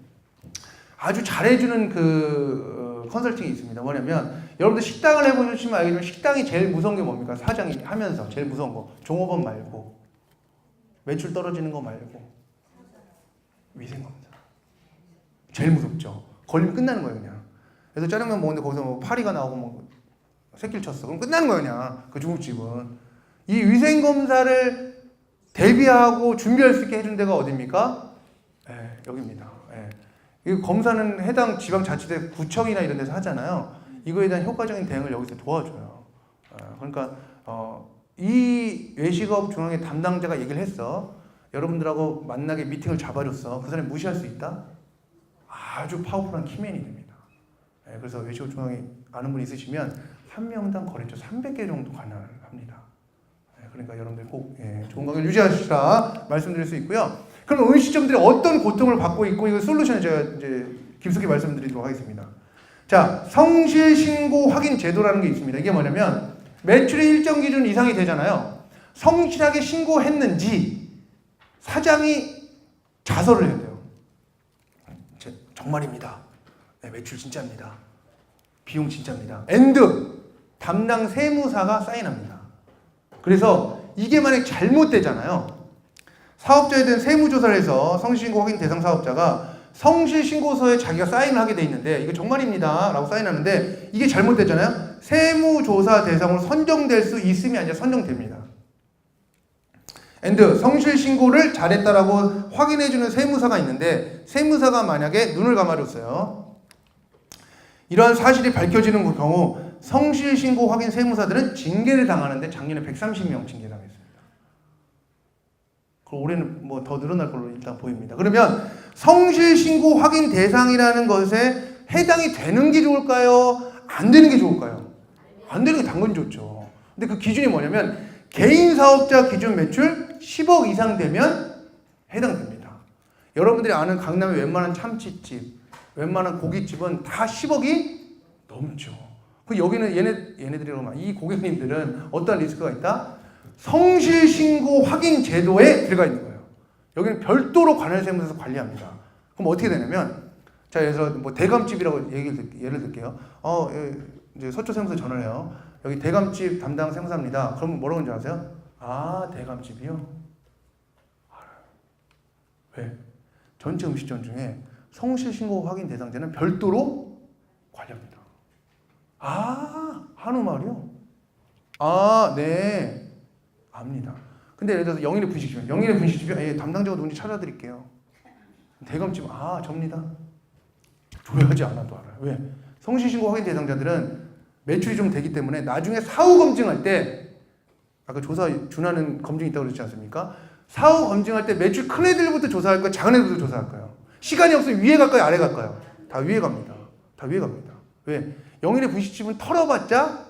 아주 잘해주는 그 컨설팅이 있습니다. 뭐냐면 여러분들 식당을 해보시면 알겠지만 식당이 제일 무서운 게 뭡니까? 사장이 하면서 제일 무서운 거 종업원 말고 매출 떨어지는 거 말고 위생검사 제일 무섭죠. 걸리면 끝나는 거예요 그냥. 그래서 짜장면 먹는데 거기서 뭐 파리가 나오고 뭐 새끼를 쳤어. 그럼 끝나는 거예요 그냥. 그 중국집은. 이 위생검사를 대비하고 준비할 수 있게 해준 데가 어디입니까? 여기입니다. 이 검사는 해당 지방자치대 구청이나 이런 데서 하잖아요. 이거에 대한 효과적인 대응을 여기서 도와줘요. 그러니까 이 외식업 중앙회 담당자가 얘기를 했어. 여러분들하고 만나게 미팅을 잡아줬어. 그 사람이 무시할 수 있다? 아주 파워풀한 키맨이 됩니다. 그래서 외식업 중앙회 아는 분 있으시면 한 명당 거래처 300개 정도 가능합니다. 그러니까 여러분들 꼭 좋은 관계를 유지하시라 말씀드릴 수 있고요. 그럼 음식점들이 어떤 고통을 받고 있고 이거 솔루션을 제가 이제 깊숙이 말씀드리도록 하겠습니다. 자, 성실신고 확인 제도라는 게 있습니다. 이게 뭐냐면 매출이 일정 기준 이상이 되잖아요. 성실하게 신고했는지 사장이 자서를 해야 돼요. 정말입니다. 매출 진짜입니다. 비용 진짜입니다. 앤드 담당 세무사가 사인합니다. 그래서 이게 만약 잘못되잖아요. 사업자에 대한 세무조사를 해서 성실신고 확인 대상 사업자가 성실신고서에 자기가 사인을 하게 돼 있는데 이거 정말입니다 라고 사인하는데 이게 잘못되잖아요. 세무조사 대상으로 선정될 수 있음이 아니라 선정됩니다. 앤드 성실신고를 잘했다라고 확인해주는 세무사가 있는데 세무사가 만약에 눈을 감아줬어요. 이러한 사실이 밝혀지는 경우 성실신고 확인 세무사들은 징계를 당하는데 작년에 130명 징계당했습니다. 그리고 올해는 뭐 더 늘어날 걸로 일단 보입니다. 그러면 성실 신고 확인 대상이라는 것에 해당이 되는 게 좋을까요? 안 되는 게 좋을까요? 안 되는 게 당연히 좋죠. 근데 그 기준이 뭐냐면 개인 사업자 기준 매출 10억 이상 되면 해당됩니다. 여러분들이 아는 강남의 웬만한 참치집, 웬만한 고깃집은 다 10억이 넘죠. 그 여기는 얘네들이라고 말. 이 고객님들은 어떤 리스크가 있다? 성실 신고 확인 제도에 들어가 있는 거예요. 여기는 별도로 관할세무서에서 관리합니다. 그럼 어떻게 되냐면, 자, 그래서 뭐 대감집이라고 예를 들게요. 이제 서초세무서 전화를 해요. 여기 대감집 담당 세무사입니다. 그러면 뭐라고 하는 줄 아세요? 아, 대감집이요? 알아요. 왜? 전체 음식점 중에 성실 신고 확인 대상자는 별도로 관리합니다. 아, 한우마을이요? 아, 네. 압니다. 근데 예를 들어서 영일의 분식집이요. 영일의 분식집이요? 예, 담당자가 누군지 찾아드릴게요. 대감집, 아, 접니다. 조회하지 않아도 알아요. 왜? 성실신고 확인 대상자들은 매출이 좀 되기 때문에 나중에 사후 검증할 때, 아까 조사 준하는 검증이 있다고 그랬지 않습니까? 사후 검증할 때 매출 큰 애들부터 조사할 거예요? 작은 애들부터 조사할 거예요? 시간이 없으면 위에 갈까요? 아래 갈까요? 다 위에 갑니다. 다 위에 갑니다. 왜? 영일의 분식집은 털어봤자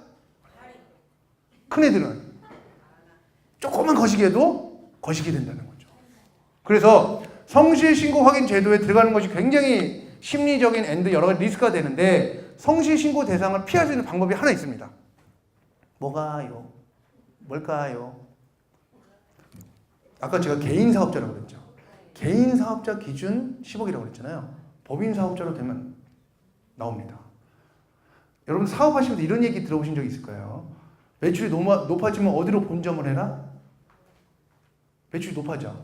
큰 애들은 조금만 거시기해도 거시기 된다는 거죠. 그래서 성실신고 확인 제도에 들어가는 것이 굉장히 심리적인 앤드 여러 가지 리스크가 되는데 성실신고 대상을 피할 수 있는 방법이 하나 있습니다. 뭐가요? 뭘까요? 아까 제가 개인 사업자라고 그랬죠. 개인 사업자 기준 10억이라고 그랬잖아요. 법인 사업자로 되면 나옵니다. 여러분 사업하시면서 이런 얘기 들어보신 적 있을 거예요. 매출이 높아지면 어디로 본점을 해라? 매출이 높아져.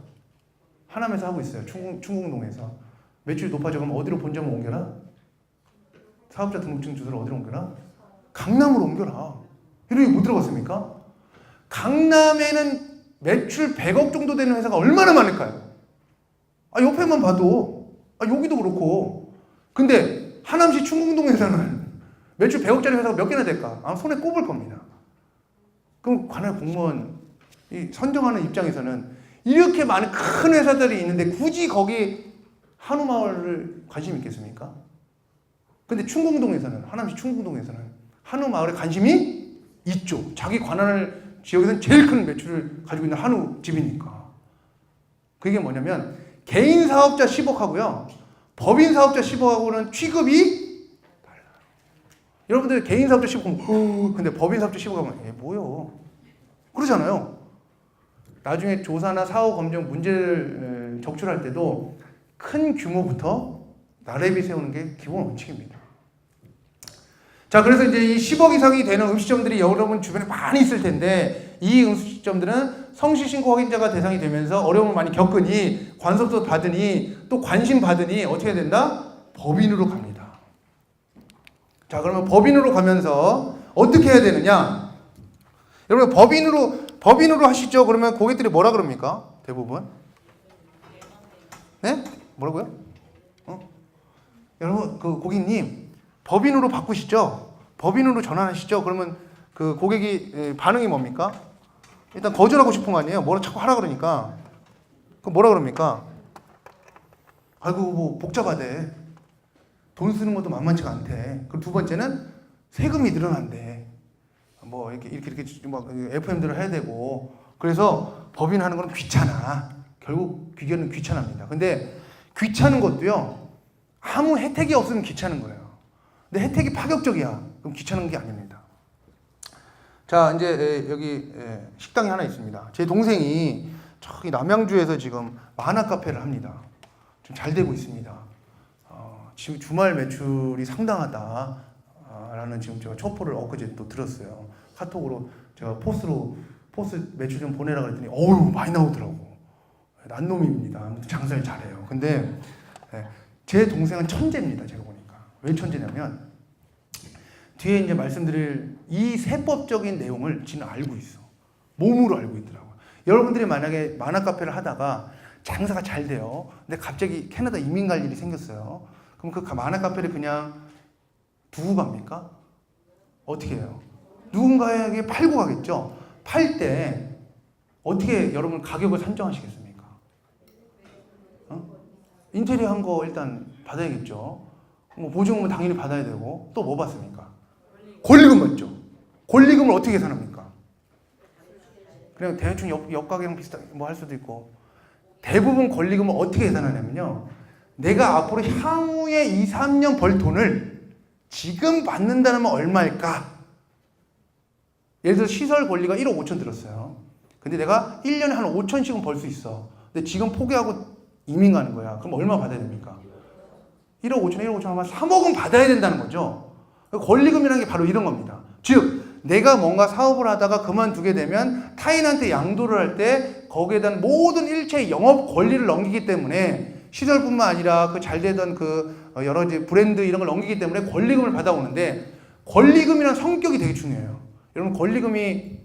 하남에서 하고 있어요. 충궁동에서. 매출이 높아져. 그럼 어디로 본점을 옮겨라? 사업자 등록증 주소를 어디로 옮겨라? 강남으로 옮겨라. 이런 얘기 못 들어봤습니까? 강남에는 매출 100억 정도 되는 회사가 얼마나 많을까요? 아, 옆에만 봐도. 아, 여기도 그렇고. 근데 하남시 충궁동에서는 매출 100억짜리 회사가 몇 개나 될까? 아마 손에 꼽을 겁니다. 그럼 관할 공무원 선정하는 입장에서는 이렇게 많은 큰 회사들이 있는데 굳이 거기 한우마을을 관심 있겠습니까? 근데 충궁동에서는, 하남시 충궁동에서는 한우마을에 관심이 있죠. 자기 관할 지역에서는 제일 큰 매출을 가지고 있는 한우집이니까. 그게 뭐냐면 개인 사업자 10억 하고요. 법인 사업자 10억하고는 취급이 달라요. 여러분들 개인 사업자 10억 근데 법인 사업자 10억 하면 뭐요? 그러잖아요. 나중에 조사나 사후 검증 문제를 적출할 때도 큰 규모부터 나래비 세우는 게 기본 원칙입니다. 자, 그래서 이제 이 10억 이상이 되는 음식점들이 여러분 주변에 많이 있을 텐데 이 음식점들은 성실신고 확인자가 대상이 되면서 어려움을 많이 겪으니 관섭도 받으니 또 관심 받으니 어떻게 된다? 법인으로 갑니다. 자, 그러면 법인으로 가면서 어떻게 해야 되느냐? 여러분 법인으로 하시죠. 그러면 고객들이 뭐라 그럽니까? 대부분. 네? 뭐라고요? 여러분 그 고객님 법인으로 바꾸시죠. 법인으로 전환하시죠. 그러면 그 고객이 반응이 뭡니까? 일단 거절하고 싶은 거 아니에요. 뭐라 자꾸 하라 그러니까. 그 뭐라 그럽니까? 아이고 뭐 복잡하대. 돈 쓰는 것도 만만치가 않대. 그리고 두 번째는 세금이 늘어난대. 뭐 이렇게 막 FM들을 해야 되고. 그래서 법인 하는 건 귀찮아. 결국 귀결은 귀찮합니다. 근데 귀찮은 것도요. 아무 혜택이 없으면 귀찮은 거예요. 근데 혜택이 파격적이야. 그럼 귀찮은 게 아닙니다. 자, 이제 여기 식당이 하나 있습니다. 제 동생이 저기 남양주에서 지금 만화 카페를 합니다. 좀 잘 되고 있습니다. 지금 주말 매출이 상당하다라는 지금 제가 첩보를 엊그제 또 들었어요. 카톡으로 제가 포스 매출 좀 보내라 그랬더니 어우 많이 나오더라고. 난 놈입니다. 장사를 잘해요. 근데 제 동생은 천재입니다. 제가 보니까. 왜 천재냐면 뒤에 이제 말씀드릴 이 세법적인 내용을 지는 알고 있어. 몸으로 알고 있더라고요. 여러분들이 만약에 만화 카페를 하다가 장사가 잘 돼요. 근데 갑자기 캐나다 이민 갈 일이 생겼어요. 그럼 그 만화 카페를 그냥 두고 갑니까? 어떻게 해요? 누군가에게 팔고 가겠죠? 팔 때 어떻게 여러분 가격을 산정하시겠습니까? 인테리어 한 거 일단 받아야겠죠. 뭐 보증금은 당연히 받아야 되고 또 뭐 받습니까? 권리금 받죠. 권리금을 어떻게 계산합니까? 그냥 대충 옆 가게랑 비슷하게 뭐 할 수도 있고 대부분 권리금을 어떻게 계산하냐면요. 내가 앞으로 향후에 2, 3년 벌 돈을 지금 받는다면 얼마일까? 예를 들어서 시설 권리가 1억 5천 들었어요. 근데 내가 1년에 한 5천씩은 벌 수 있어. 근데 지금 포기하고 이민 가는 거야. 그럼 얼마 받아야 됩니까? 1억 5천 하면 3억은 받아야 된다는 거죠. 권리금이라는 게 바로 이런 겁니다. 즉 내가 뭔가 사업을 하다가 그만두게 되면 타인한테 양도를 할 때 거기에 대한 모든 일체의 영업 권리를 넘기기 때문에 시설뿐만 아니라 그 잘 되던 그 여러 가지 브랜드 이런 걸 넘기기 때문에 권리금을 받아오는데 권리금이란 성격이 되게 중요해요. 여러분 권리금이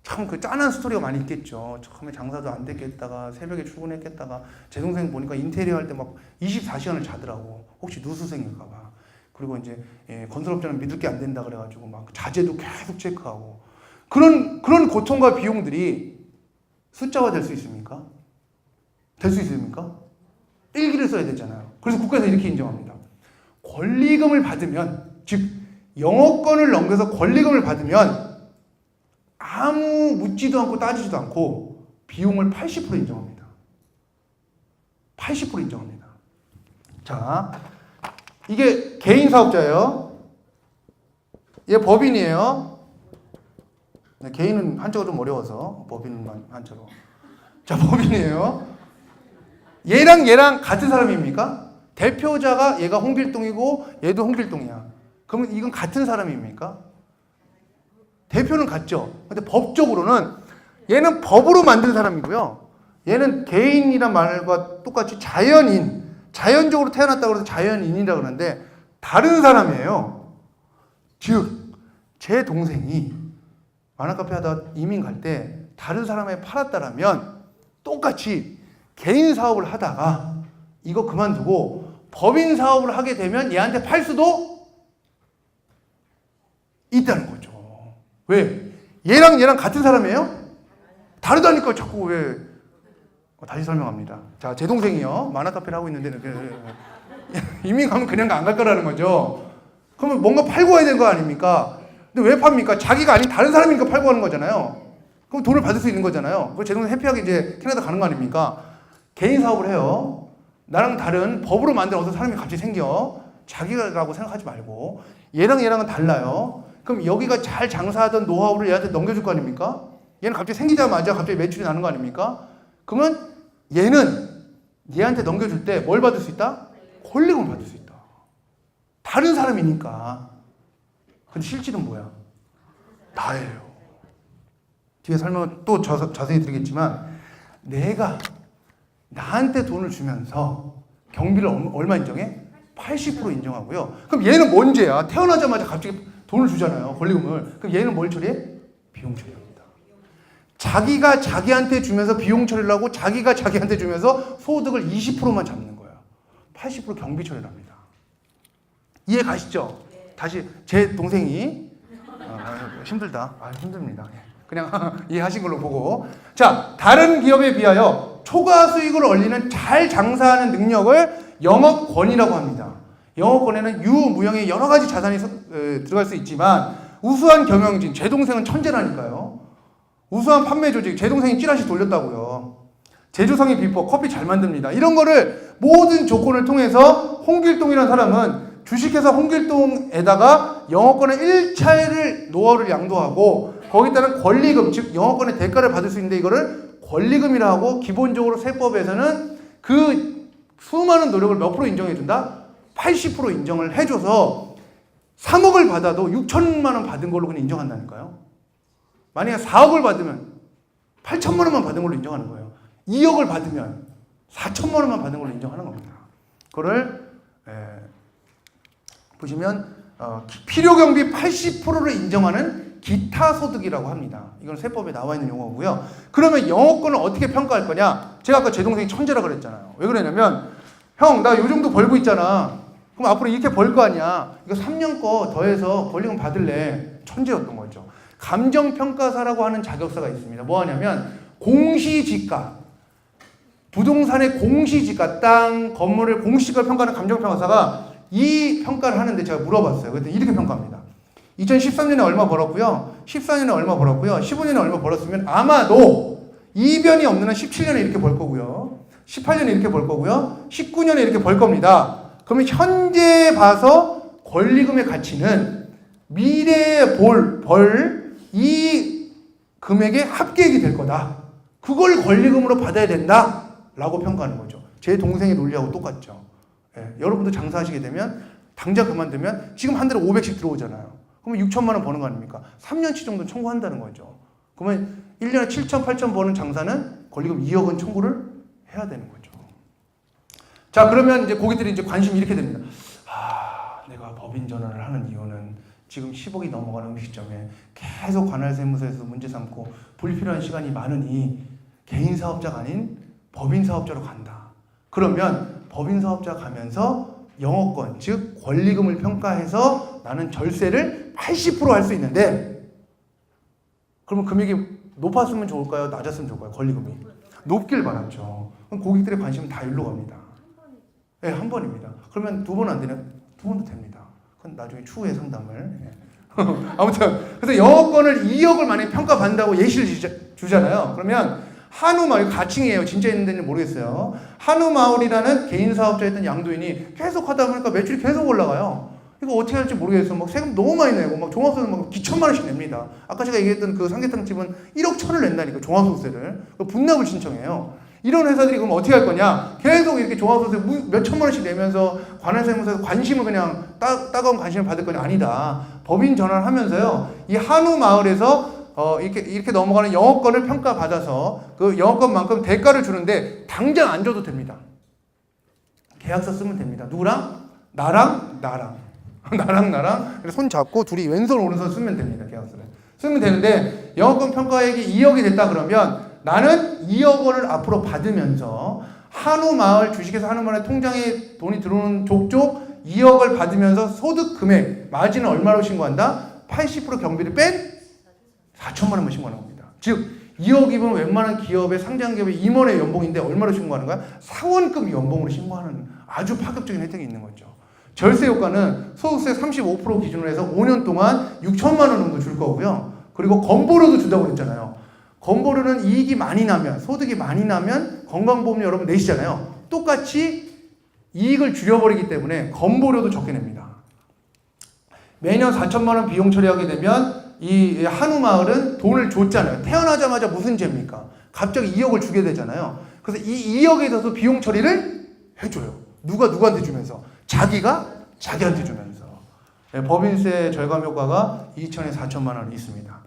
참 그 짠한 스토리가 많이 있겠죠. 처음에 장사도 안 됐겠다가 새벽에 출근했겠다가 제 동생 보니까 인테리어 할 때 막 24시간을 자더라고. 혹시 누수생일까 봐. 그리고 이제 건설업자는 믿을 게 안 된다 그래가지고 막 자재도 계속 체크하고 그런 고통과 비용들이 숫자화 될 수 있습니까? 될 수 있습니까? 일기를 써야 되잖아요. 그래서 국가에서 이렇게 인정합니다. 권리금을 받으면 즉 영업권을 넘겨서 권리금을 받으면 아무 묻지도 않고 따지지도 않고 비용을 80% 인정합니다. 80% 인정합니다. 자, 이게 개인 사업자예요. 얘 법인이에요. 네, 개인은 한자가 좀 어려워서 법인만 한자로. 자, 법인이에요. 얘랑 같은 사람입니까? 대표자가 얘가 홍길동이고 얘도 홍길동이야. 그러면 이건 같은 사람입니까? 대표는 같죠. 근데 법적으로는 얘는 법으로 만든 사람이고요. 얘는 개인이란 말과 똑같이 자연인, 자연적으로 태어났다고 해서 자연인이라고 그러는데 다른 사람이에요. 즉, 제 동생이 만화카페 하다 이민 갈 때 다른 사람에 팔았다라면 똑같이 개인 사업을 하다가 이거 그만두고 법인 사업을 하게 되면 얘한테 팔 수도 있다는 거죠. 왜? 얘랑 같은 사람이에요? 다르다니까 자꾸 왜? 다시 설명합니다. 자, 제 동생이요. 만화카페를 하고 있는데 이민 가면 그냥 안 갈 거라는 거죠. 그러면 뭔가 팔고 와야 되는 거 아닙니까? 근데 왜 팝니까? 자기가 아닌 다른 사람이니까 팔고 가는 거잖아요. 그럼 돈을 받을 수 있는 거잖아요. 그 제 동생 해피하게 이제 캐나다 가는 거 아닙니까? 개인 사업을 해요. 나랑 다른 법으로 만든 어떤 사람이 갑자기 생겨. 자기라고 생각하지 말고 얘랑은 달라요. 그럼 여기가 잘 장사하던 노하우를 얘한테 넘겨줄 거 아닙니까? 얘는 갑자기 생기자마자 갑자기 매출이 나는 거 아닙니까? 그러면 얘는 얘한테 넘겨줄 때 뭘 받을 수 있다? 권리금을 받을 수 있다. 다른 사람이니까. 근데 실질은 뭐야? 나예요. 뒤에 설명을 또 자세히 드리겠지만 내가 나한테 돈을 주면서 경비를 얼마 인정해? 80% 인정하고요. 그럼 얘는 뭔 죄야? 태어나자마자 갑자기 돈을 주잖아요. 권리금을. 그럼 얘는 뭘 처리해? 비용 처리합니다. 자기가 자기한테 주면서 비용 처리를 하고 자기가 자기한테 주면서 소득을 20%만 잡는 거예요. 80% 경비 처리를 합니다. 이해 가시죠? 다시 제 동생이 힘들다. 힘듭니다. 그냥 이해하신 걸로 보고. 자, 다른 기업에 비하여 초과 수익을 올리는 잘 장사하는 능력을 영업권이라고 합니다. 영업권에는 유무형의 여러 가지 자산이 들어갈 수 있지만 우수한 경영진, 제 동생은 천재라니까요. 우수한 판매 조직, 제 동생이 찌라시 돌렸다고요. 제조성의 비법, 커피 잘 만듭니다. 이런 거를 모든 조건을 통해서 홍길동이라는 사람은 주식회사 홍길동에다가 영업권의 1차를 노하우를 양도하고 거기에 따른 권리금, 즉 영업권의 대가를 받을 수 있는데 이거를 권리금이라 하고 기본적으로 세법에서는 그 수많은 노력을 몇 프로 인정해준다? 80% 인정을 해줘서 3억을 받아도 6천만 원 받은 걸로 그냥 인정한다니까요. 만약에 4억을 받으면 8천만 원만 받은 걸로 인정하는 거예요. 2억을 받으면 4천만 원만 받은 걸로 인정하는 겁니다. 그거를 보시면 필요경비 80%를 인정하는 기타 소득이라고 합니다. 이건 세법에 나와 있는 용어고요. 그러면 영업권을 어떻게 평가할 거냐? 제가 아까 제 동생이 천재라 그랬잖아요. 왜 그러냐면 형, 나 요 정도 벌고 있잖아. 그럼 앞으로 이렇게 벌 거 아니야. 이거 3년 거 더해서 권리금 받을래. 천재였던 거죠. 감정평가사라고 하는 자격사가 있습니다. 뭐 하냐면 공시지가. 부동산의 공시지가, 땅, 건물을 공시지가 평가하는 감정평가사가 이 평가를 하는데 제가 물어봤어요. 그랬더니 이렇게 평가합니다. 2013년에 얼마 벌었고요. 14년에 얼마 벌었고요. 15년에 얼마 벌었으면 아마도 이변이 없는 한 17년에 이렇게 벌 거고요. 18년에 이렇게 벌 거고요. 19년에 이렇게 벌 겁니다. 그러면 현재 봐서 권리금의 가치는 미래에 벌 이 금액의 합계액이 될 거다. 그걸 권리금으로 받아야 된다. 라고 평가하는 거죠. 제 동생의 논리하고 똑같죠. 예, 여러분도 장사하시게 되면 당장 그만두면 지금 한 달에 500씩 들어오잖아요. 그러면 6천만 원 버는 거 아닙니까? 3년치 정도 청구한다는 거죠. 그러면 1년에 7천, 8천 버는 장사는 권리금 2억 원 청구를 해야 되는 거죠. 자, 그러면 이제 고객들이 이제 관심이 이렇게 됩니다. 내가 법인 전환을 하는 이유는 지금 10억이 넘어가는 음식점에 계속 관할세무서에서 문제 삼고 불필요한 시간이 많으니 개인 사업자가 아닌 법인 사업자로 간다. 그러면 법인 사업자 가면서 영업권, 즉 권리금을 평가해서 나는 절세를 80% 할 수 있는데, 그러면 금액이 높았으면 좋을까요? 낮았으면 좋을까요? 권리금이 높길 바랐죠. 그럼 고객들의 관심은 다 일로 갑니다. 네, 한 번입니다. 그러면 두 번 안 되면 두 번도 됩니다. 그건 나중에 추후에 상담을. 아무튼 그래서 영업권을 2억을 만약에 평가받는다고 예시를 주잖아요. 그러면 한우마을, 가칭이에요. 진짜 있는지는 모르겠어요. 한우마을이라는 개인 사업자였던 양도인이 계속 하다 보니까 매출이 계속 올라가요. 이거 어떻게 할지 모르겠어요. 막 세금 너무 많이 내고 막 종합소득 막 기천만 원씩 냅니다. 아까 제가 얘기했던 그 삼계탕 집은 1억 천을 낸다니까, 종합소득세를. 분납을 신청해요. 이런 회사들이 그럼 어떻게 할 거냐? 계속 이렇게 종합소득세 몇 천만 원씩 내면서 관할세무서에서 관심을 그냥 따가운 관심을 받을 거냐? 아니다. 법인 전환하면서요, 이 한우마을에서 이렇게 넘어가는 영업권을 평가받아서 그 영업권만큼 대가를 주는데 당장 안 줘도 됩니다. 계약서 쓰면 됩니다. 누구랑? 나랑. 나랑 손 잡고 둘이 왼손 오른손 쓰면 됩니다. 계약서를 쓰면 되는데, 영업권 평가액이 2억이 됐다 그러면 나는 2억 원을 앞으로 받으면서 한우마을, 주식회사 한우마을의 통장에 돈이 들어오는 족족 2억을 받으면서 소득 금액 마진은 얼마로 신고한다? 80% 경비를 뺀 4천만 원만 신고하는 겁니다. 즉 2억이면 웬만한 기업의, 상장 기업의 임원의 연봉인데 얼마로 신고하는 거야? 사원급 연봉으로 신고하는 아주 파격적인 혜택이 있는 거죠. 절세 효과는 소득세 35% 기준으로 해서 5년 동안 6천만 원 정도 줄 거고요. 그리고 건보료도 준다고 그랬잖아요. 건보료는 이익이 많이 나면, 소득이 많이 나면 건강보험료 여러분 내시잖아요. 똑같이 이익을 줄여버리기 때문에 건보료도 적게 냅니다. 매년 4천만 원 비용 처리하게 되면 이 한우마을은 돈을 줬잖아요. 태어나자마자 무슨 죄입니까? 갑자기 2억을 주게 되잖아요. 그래서 이 2억에 있어서 비용 처리를 해줘요. 누구한테 주면서? 자기한테 주면서. 네, 법인세 절감 효과가 2천에 4천만 원이 있습니다.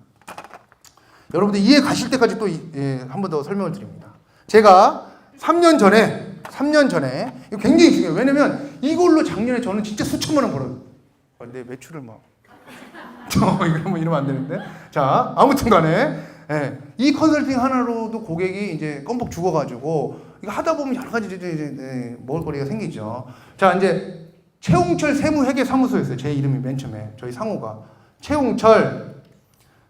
여러분들 이해 가실 때까지 또 한 번 더 설명을 드립니다. 제가 3년 전에 이거 굉장히 중요해요. 왜냐면 이걸로 작년에 저는 진짜 수천만 원 벌었어요. 내 매출을 막 이러면 안 되는데. 자, 아무튼 간에 이 컨설팅 하나로도 고객이 이제 껌뻑 죽어가지고 이거 하다 보면 여러 가지 이제 먹을거리가 생기죠. 자, 이제 최홍철 세무회계사무소였어요. 제 이름이 맨 처음에 저희 상호가 최홍철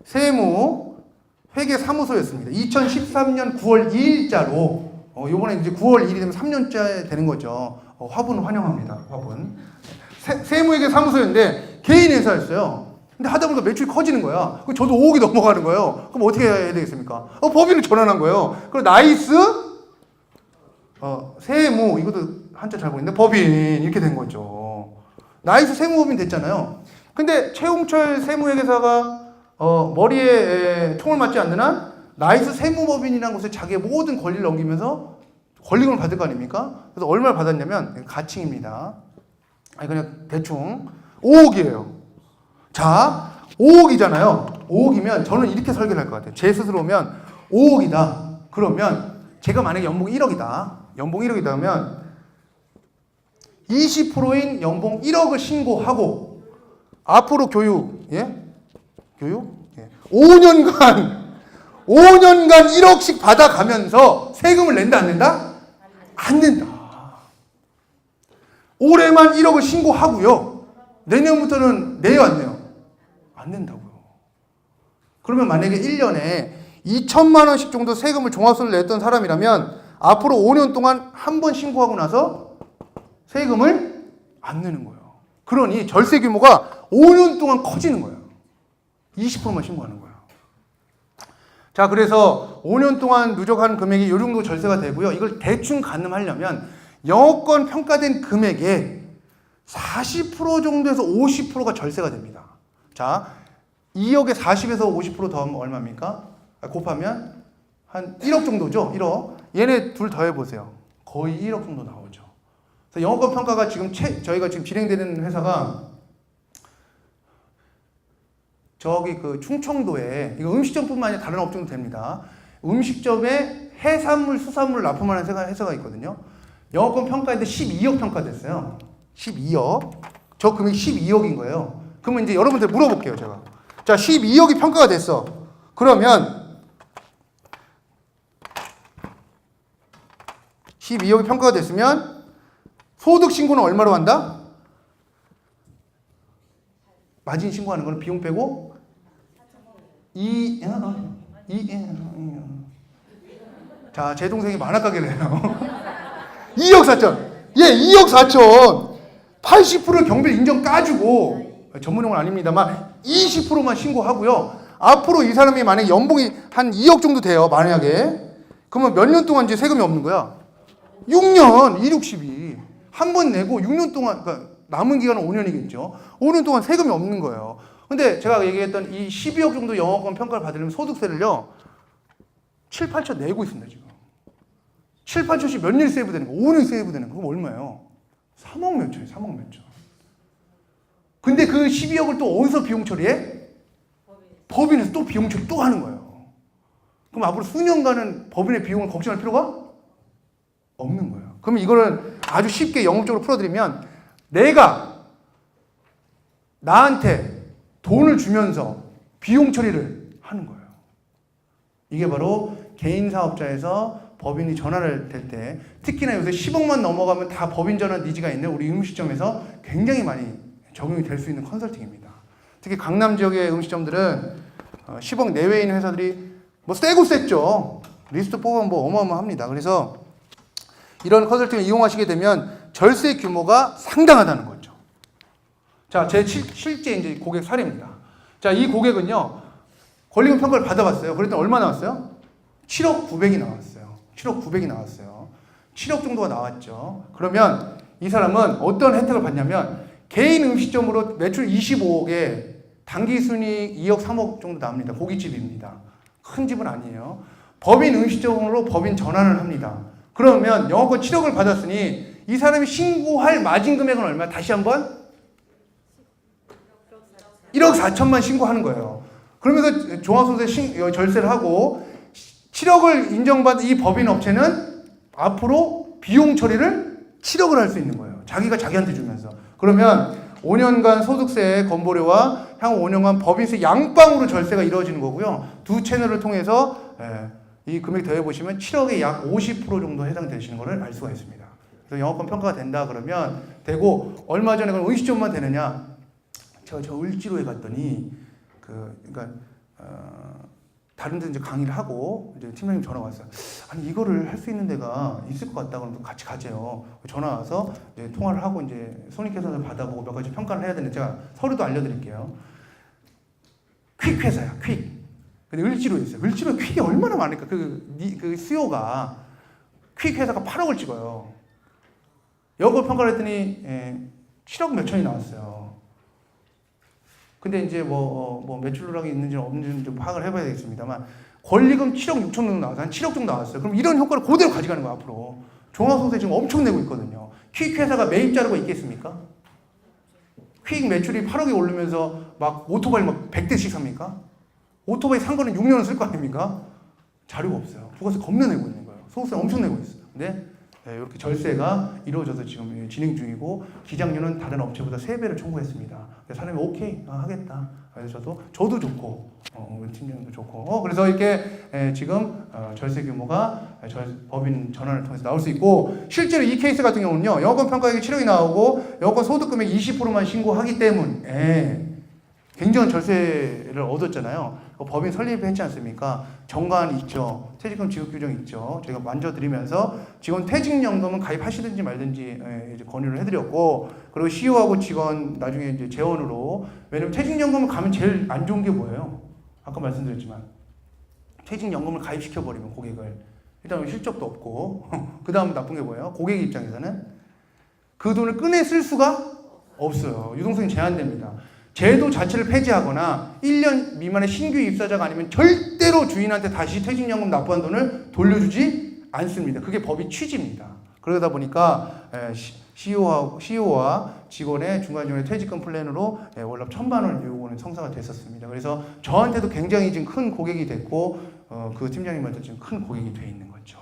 세무회계사무소였습니다. 2013년 9월 2일자로 요번에 이제 9월 1일이 되면 3년째 되는 거죠. 화분 환영합니다. 화분. 세무회계사무소였는데 개인 회사였어요. 근데 하다 보니까 매출이 커지는 거야. 그럼 저도 5억이 넘어가는 거예요. 그럼 어떻게 해야 되겠습니까? 법인을 전환한 거예요. 그리고 나이스 세무, 이것도 한자 잘 보이는데 법인 이렇게 된 거죠. 나이스 세무법인 됐잖아요. 근데 최홍철 세무회계사가 머리에 총을 맞지 않는 한 나이스 세무법인이라는 곳에 자기의 모든 권리를 넘기면서 권리금을 받을 거 아닙니까? 그래서 얼마를 받았냐면, 가칭입니다. 아니 그냥 대충 5억이에요. 자, 5억이잖아요. 5억이면 저는 이렇게 설계를 할 것 같아요. 제 스스로면 5억이다. 그러면 제가 만약에 연봉 1억이다. 연봉 1억이다 하면 20%인 연봉 1억을 신고하고 앞으로 교육 5년간 1억씩 받아가면서 세금을 낸다 안 낸다? 안 낸다. 올해만 1억을 신고하고요. 내년부터는 내요 안 내요? 안 낸다고요. 그러면 만약에 1년에 2천만 원씩 정도 세금을 종합세를 냈던 사람이라면 앞으로 5년 동안 한 번 신고하고 나서 세금을 안 내는 거예요. 그러니 절세 규모가 5년 동안 커지는 거예요. 20%만 신고하는 거예요. 자, 그래서 5년 동안 누적하는 금액이 이 정도 절세가 되고요. 이걸 대충 가늠하려면 영업권 평가된 금액의 40% 정도에서 50%가 절세가 됩니다. 자, 2억에 40에서 50% 더하면 얼마입니까? 곱하면 한 1억 정도죠. 1억. 얘네 둘 더해보세요. 거의 1억 정도 나오죠. 그래서 영업권 평가가 지금 저희가 지금 진행되는 회사가 저기 그 충청도에, 이거 음식점뿐만 아니라 다른 업종도 됩니다. 음식점에 해산물, 수산물 납품하는 회사가 있거든요. 영업권 평가인데 12억 평가됐어요. 12억. 저 금액이 12억인 거예요. 그러면 이제 여러분들 물어볼게요, 제가. 자, 12억이 평가가 됐어. 그러면 12억이 평가가 됐으면 소득 신고는 얼마로 한다? 마진 신고하는 거는 비용 빼고 자, 제 동생이 만화가게래요. 2억 4천. 예, 2억 4천. 80%를 경비를 인정 까주고, 전문 용어는 아닙니다만 20%만 신고하고요. 앞으로 이 사람이 만약에 연봉이 한 2억 정도 돼요, 만약에. 그러면 몇 년 동안 이제 세금이 없는 거야? 6년, 262. 한 번 내고 6년 동안, 그러니까 남은 기간은 5년이겠죠. 5년 동안 세금이 없는 거예요. 근데 제가 얘기했던 이 12억 정도 영업권 평가를 받으려면 소득세를요, 7, 8천 내고 있습니다, 지금. 7, 8천씩 몇 년 세이브 되는 거? 5년 세이브 되는 거. 그럼 얼마예요? 3억 몇 천이에요, 3억 몇 천. 근데 그 12억을 또 어디서 비용 처리해? 법인에서 또 비용 처리 또 하는 거예요. 그럼 앞으로 수년간은 법인의 비용을 걱정할 필요가 없는 거예요. 그럼 이거는 아주 쉽게 영업적으로 풀어드리면, 내가 나한테 돈을 주면서 비용 처리를 하는 거예요. 이게 바로 개인 사업자에서 법인이 전환을 될 때, 특히나 요새 10억만 넘어가면 다 법인 전환 니즈가 있는 우리 음식점에서 굉장히 많이 적용이 될 수 있는 컨설팅입니다. 특히 강남 지역의 음식점들은 10억 내외에 있는 회사들이 뭐 세고 셌죠. 리스트 뽑으면 뭐 어마어마합니다. 그래서 이런 컨설팅을 이용하시게 되면 절세 규모가 상당하다는 거죠. 자, 제 실제 이제 고객 사례입니다. 자, 이 고객은요, 권리금 평가를 받아봤어요. 그랬더니 얼마 나왔어요? 7억 9백이 나왔어요. 7억 9백이 나왔어요. 7억 정도가 나왔죠. 그러면 이 사람은 어떤 혜택을 받냐면, 개인 음식점으로 매출 25억에 당기순이익 2억 3억 정도 나옵니다. 고깃집입니다. 큰 집은 아니에요. 법인 음식점으로 법인 전환을 합니다. 그러면 영업권 7억을 받았으니 이 사람이 신고할 마진 금액은 얼마? 다시 한번 1억 4천만 신고하는 거예요. 그러면서 종합소득세 절세를 하고 7억을 인정받은 이 법인 업체는 앞으로 비용 처리를 7억을 할 수 있는 거예요. 자기가 자기한테 주면서. 그러면 5년간 소득세 건보료와 향후 5년간 법인세 양방으로 절세가 이루어지는 거고요. 두 채널을 통해서 이 금액 더해보시면 7억에 약 50% 정도 해당되시는 것을 알 수가 있습니다. 그래서 영업권 평가가 된다 그러면 되고, 얼마 전에 그럼 음식점만 되느냐? 저 을지로에 갔더니 그러니까 다른 데 이제 강의를 하고 이제 팀장님 전화 왔어요. 아니, 이거를 할 수 있는 데가 있을 것 같다. 그러면 같이 가재요. 전화 와서 이제 통화를 하고 이제 손익계산을 받아보고 몇 가지 평가를 해야 되는데, 제가 서류도 알려드릴게요. 퀵 회사야, 퀵. 근데 을지로에 있어요. 을지로에 퀵이 얼마나 많을까? 그 수요가. 퀵 회사가 8억을 찍어요. 영업권 평가를 했더니 7억 몇 천이 나왔어요. 근데 이제 뭐 매출 누락이 있는지 없는지 좀 파악을 해봐야 되겠습니다만, 권리금 7억 6천 정도 나와서 한 7억 정도 나왔어요. 그럼 이런 효과를 그대로 가져가는 거예요, 앞으로. 종합소득세 지금 엄청 내고 있거든요. 퀵 회사가 매입 자료가 있겠습니까? 퀵 매출이 8억이 오르면서 막 오토바이 막 100대씩 삽니까? 오토바이 산 거는 6년은 쓸 거 아닙니까? 자료가 없어요. 부가세 겁나 내고 있는 거예요. 소득세 엄청 내고 있어요. 근데 이렇게 절세가 이루어져서 지금 진행 중이고, 기장료는 다른 업체보다 3배를 청구했습니다. 사람이 오케이, 하겠다. 그래서 저도 좋고, 우리 팀장도 좋고, 그래서 이렇게 지금 절세 규모가 법인 전환을 통해서 나올 수 있고, 실제로 이 케이스 같은 경우는요, 영업권 평가액이 7억이 나오고 영업권 소득금액 20%만 신고하기 때문에 굉장한 절세를 얻었잖아요. 법인 설립했지 않습니까? 정관 있죠. 퇴직금 지급 규정 있죠. 저희가 만져드리면서 직원 퇴직연금은 가입하시든지 말든지 이제 권유를 해드렸고, 그리고 CEO하고 직원 나중에 이제 재원으로, 왜냐면 퇴직연금을 가면 제일 안 좋은 게 뭐예요? 아까 말씀드렸지만 퇴직연금을 가입시켜버리면 고객을 일단 실적도 없고 그 다음 나쁜 게 뭐예요? 고객 입장에서는 그 돈을 꺼내 쓸 수가 없어요. 유동성이 제한됩니다. 제도 자체를 폐지하거나 1년 미만의 신규 입사자가 아니면 절대로 주인한테 다시 퇴직연금 납부한 돈을 돌려주지 않습니다. 그게 법의 취지입니다. 그러다 보니까 CEO와 직원의 중간중간에 퇴직금 플랜으로 월납 1,000만 원 요구는 성사가 됐었습니다. 그래서 저한테도 굉장히 지금 큰 고객이 됐고 그 팀장님한테 지금 큰 고객이 돼 있는 거죠.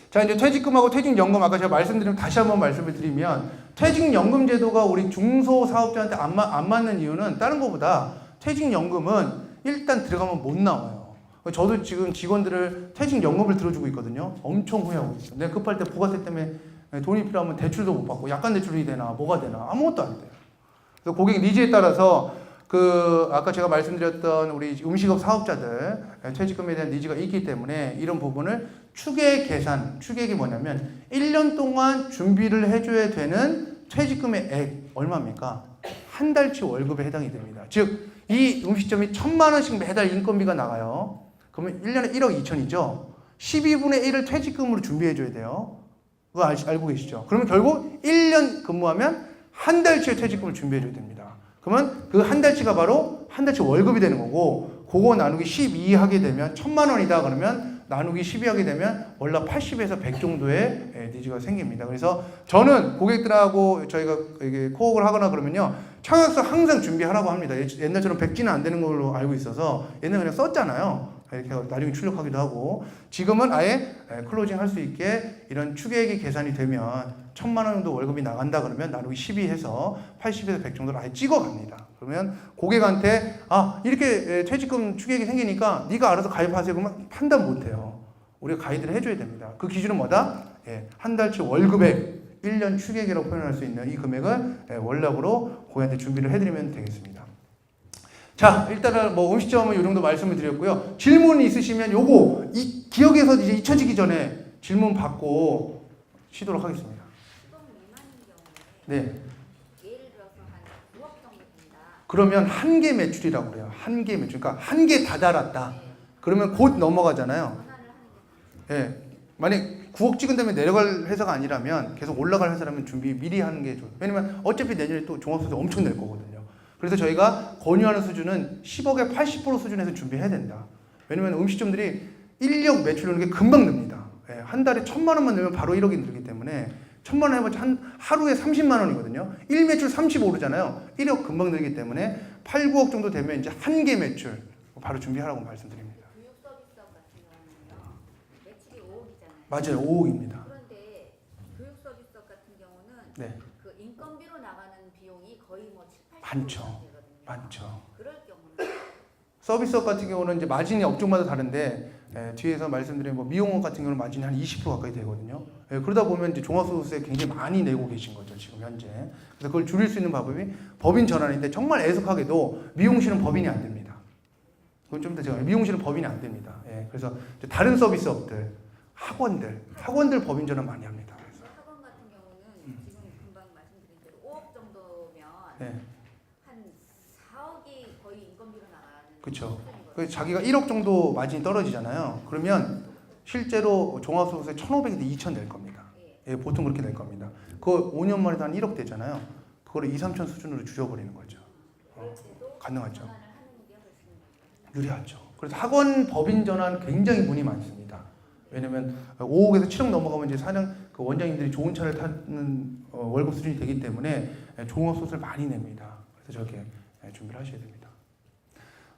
자, 이제 퇴직금하고 퇴직연금, 아까 제가 말씀드리면 다시 한번 말씀을 드리면, 퇴직연금 제도가 우리 중소사업자한테 안 맞는 이유는 다른 것보다 퇴직연금은 일단 들어가면 못 나와요. 저도 지금 직원들을 퇴직연금을 들어주고 있거든요. 엄청 후회하고 있어요. 내가 급할 때 부가세 때문에 돈이 필요하면 대출도 못 받고, 약관 대출이 되나 뭐가 되나 아무것도 안 돼요. 그래서 고객 니즈에 따라서 아까 제가 말씀드렸던 우리 음식업 사업자들 퇴직금에 대한 니즈가 있기 때문에 이런 부분을 추계액이 뭐냐면 1년 동안 준비를 해줘야 되는 퇴직금의 액 얼마입니까? 한 달치 월급에 해당이 됩니다. 즉 이 음식점이 1,000만 원씩 매달 인건비가 나가요. 그러면 1년에 1억 2천이죠. 12분의 1을 퇴직금으로 준비해줘야 돼요. 그거 알고 계시죠? 그러면 결국 1년 근무하면 한 달치의 퇴직금을 준비해줘야 됩니다. 그러면 그 한 달치가 바로 한 달치 월급이 되는 거고, 그거 나누기 12 하게 되면 1,000만 원이다 그러면 나누기 12 하게 되면 월납 80에서 100 정도의 니즈가 생깁니다. 그래서 저는 고객들하고 저희가 이게 코업을 하거나 그러면요, 청약서 항상 준비하라고 합니다. 옛날처럼 백지는 안 되는 걸로 알고 있어서 옛날에 그냥 썼잖아요. 이렇게 나중에 출력하기도 하고, 지금은 아예 클로징 할 수 있게 이런 추계액이 계산이 되면 1,000만 원 정도 월급이 나간다 그러면 나누기 12 해서 80에서 100 정도를 아예 찍어 갑니다. 그러면 고객한테 이렇게 퇴직금 추계액이 생기니까 네가 알아서 가입하세요 그러면 판단 못 해요. 우리가 가이드를 해줘야 됩니다. 그 기준은 뭐다? 한 달치 월급액 1년 추계액이라고 표현할 수 있는 이 금액을 월납으로 고객한테 준비를 해드리면 되겠습니다. 자, 일단은 뭐 음식점은 이 정도 말씀을 드렸고요. 질문이 있으시면 요거 이 기억에서 이제 잊혀지기 전에 질문 받고 쉬도록 하겠습니다. 네. 예를 들어서 한 9억 정도 된다. 그러면 한계 매출이라고 그래요. 한계 매출. 그러니까 한계 다달았다. 그러면 곧 넘어가잖아요. 예. 만약 9억 찍은 다음에 내려갈 회사가 아니라면, 계속 올라갈 회사라면 준비 미리 하는 게 좋아요. 왜냐면 어차피 내년에 또 종합소득 엄청 낼 거거든요. 그래서 저희가 권유하는 수준은 10억의 80% 수준에서 준비해야 된다. 왜냐면 음식점들이 인력 매출 오는 게 금방 납니다. 예. 한 달에 1,000만 원만 내면 바로 1억이 늘기 때문에 1,000만 원 해봤자 하루에 30만 원이거든요. 1매출 30 오르잖아요. 1억 금방 늘기 때문에 8, 9억 정도 되면 이제 한계 매출 바로 준비하라고 말씀드립니다. 교육 서비스업 같은 경우는요, 매출이 5억이잖아요. 맞아요, 5억입니다. 그런데 교육 서비스업 같은 경우는 네, 그 인건비로 나가는 비용이 거의 뭐 7, 80% 많죠. 되거든요. 많죠. 그럴 경우는 서비스업 같은 경우는 이제 마진이 업종마다 다른데, 뒤에서 말씀드린 뭐 미용업 같은 경우는 마진이 한 20% 가까이 되거든요. 그러다 보면 이제 종합소득세 굉장히 많이 내고 계신 거죠, 지금 현재. 그래서 그걸 줄일 수 있는 방법이 법인 전환인데, 정말 애석하게도 미용실은 법인이 안 됩니다. 그건 좀 더 제가 미용실은 법인이 안 됩니다. 그래서 이제 다른 서비스업들, 학원들 법인 전환 많이 합니다. 그래서. 학원 같은 경우는 지금 금방 말씀드린 대로 5억 정도면 네. 한 4억이 거의 인건비로 나가는 그쵸. 수준이거든요. 그래서 자기가 1억 정도 마진이 떨어지잖아요. 그러면 실제로 종합소득세 1,500인데 2,000 낼 겁니다. 예, 보통 그렇게 낼 겁니다. 그거 5년 만에도 한 1억 되잖아요. 그거를 2, 3천 수준으로 줄여버리는 거죠. 가능하죠. 전환을 하는 게 훨씬 유리하죠. 그래서 학원 법인 전환 굉장히 문의 많습니다. 왜냐면 5억에서 7억 넘어가면 이제 사장 그 원장님들이 좋은 차를 타는 월급 수준이 되기 때문에 종합소득세를 많이 냅니다. 그래서 저렇게 준비를 하셔야 됩니다.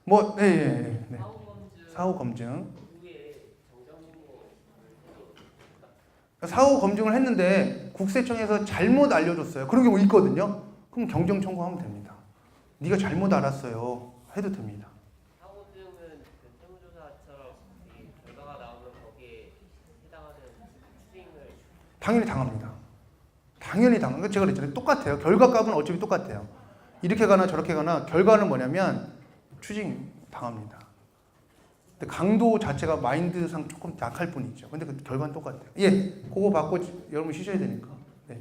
뭐, 네. 사후 검증. 사후 검증을 했는데 국세청에서 잘못 알려줬어요. 그런 경우 있거든요. 그럼 경정 청구하면 됩니다. 네가 잘못 알았어요. 해도 됩니다. 사고 증은 그 세무조사처럼 결과가 나오면 거기에 해당하는 추징을 당연히 당합니다. 당연히 당합니다. 제가 그랬잖아요. 똑같아요. 결과값은 어차피 똑같아요. 이렇게 가나 저렇게 가나 결과는 뭐냐면 추징 당합니다. 근데 강도 자체가 마인드상 조금 약할 뿐이죠. 근데 그 결과는 똑같아요. 예, 그거 받고 여러분 쉬셔야 되니까. 네.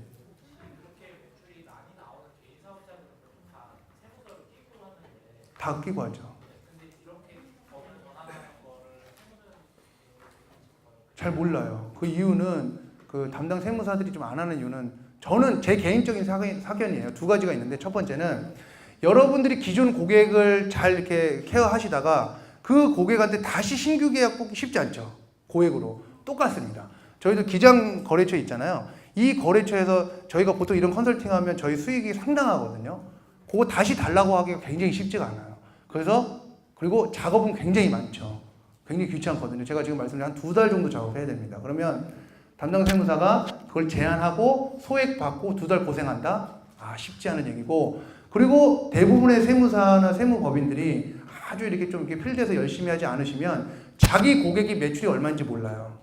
다 끼고 하죠. 잘 몰라요. 그 이유는 그 담당 세무사들이 좀 안 하는 이유는 저는 제 개인적인 사견이에요. 두 가지가 있는데 첫 번째는 여러분들이 기존 고객을 잘 이렇게 케어하시다가 그 고객한테 다시 신규 계약 뽑기 쉽지 않죠. 고액으로 똑같습니다. 저희도 기장 거래처 있잖아요. 이 거래처에서 저희가 보통 이런 컨설팅하면 저희 수익이 상당하거든요. 그거 다시 달라고 하기가 굉장히 쉽지가 않아요. 그리고 작업은 굉장히 많죠. 굉장히 귀찮거든요. 제가 지금 말씀드린 한 2달 정도 작업해야 됩니다. 그러면 담당 세무사가 그걸 제안하고 소액 받고 2달 고생한다? 쉽지 않은 얘기고, 그리고 대부분의 세무사나 세무법인들이 아주 이렇게 좀 이렇게 필드에서 열심히 하지 않으시면 자기 고객이 매출이 얼마인지 몰라요.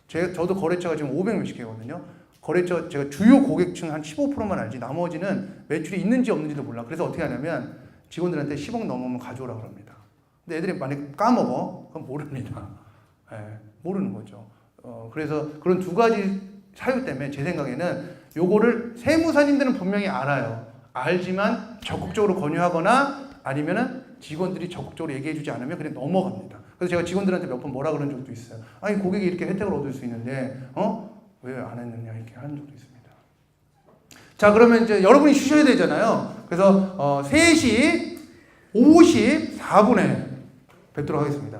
저도 거래처가 지금 500 몇십 개거든요. 거래처 제가 주요 고객층 한 15%만 알지 나머지는 매출이 있는지 없는지도 몰라. 그래서 어떻게 하냐면 직원들한테 10억 넘으면 가져오라 그럽니다. 근데 애들이 만약에 까먹어? 그럼 모릅니다. 모르는 거죠. 그래서 그런 두 가지 사유 때문에 제 생각에는 요거를 세무사님들은 분명히 알아요. 알지만 적극적으로 권유하거나 아니면은 직원들이 적극적으로 얘기해주지 않으면 그냥 넘어갑니다. 그래서 제가 직원들한테 몇 번 뭐라 그런 적도 있어요. 아니 고객이 이렇게 혜택을 얻을 수 있는데 왜 안 했느냐 이렇게 하는 적도 있습니다. 자, 그러면 이제 여러분이 쉬셔야 되잖아요. 그래서 3시 54분에 뵙도록 하겠습니다.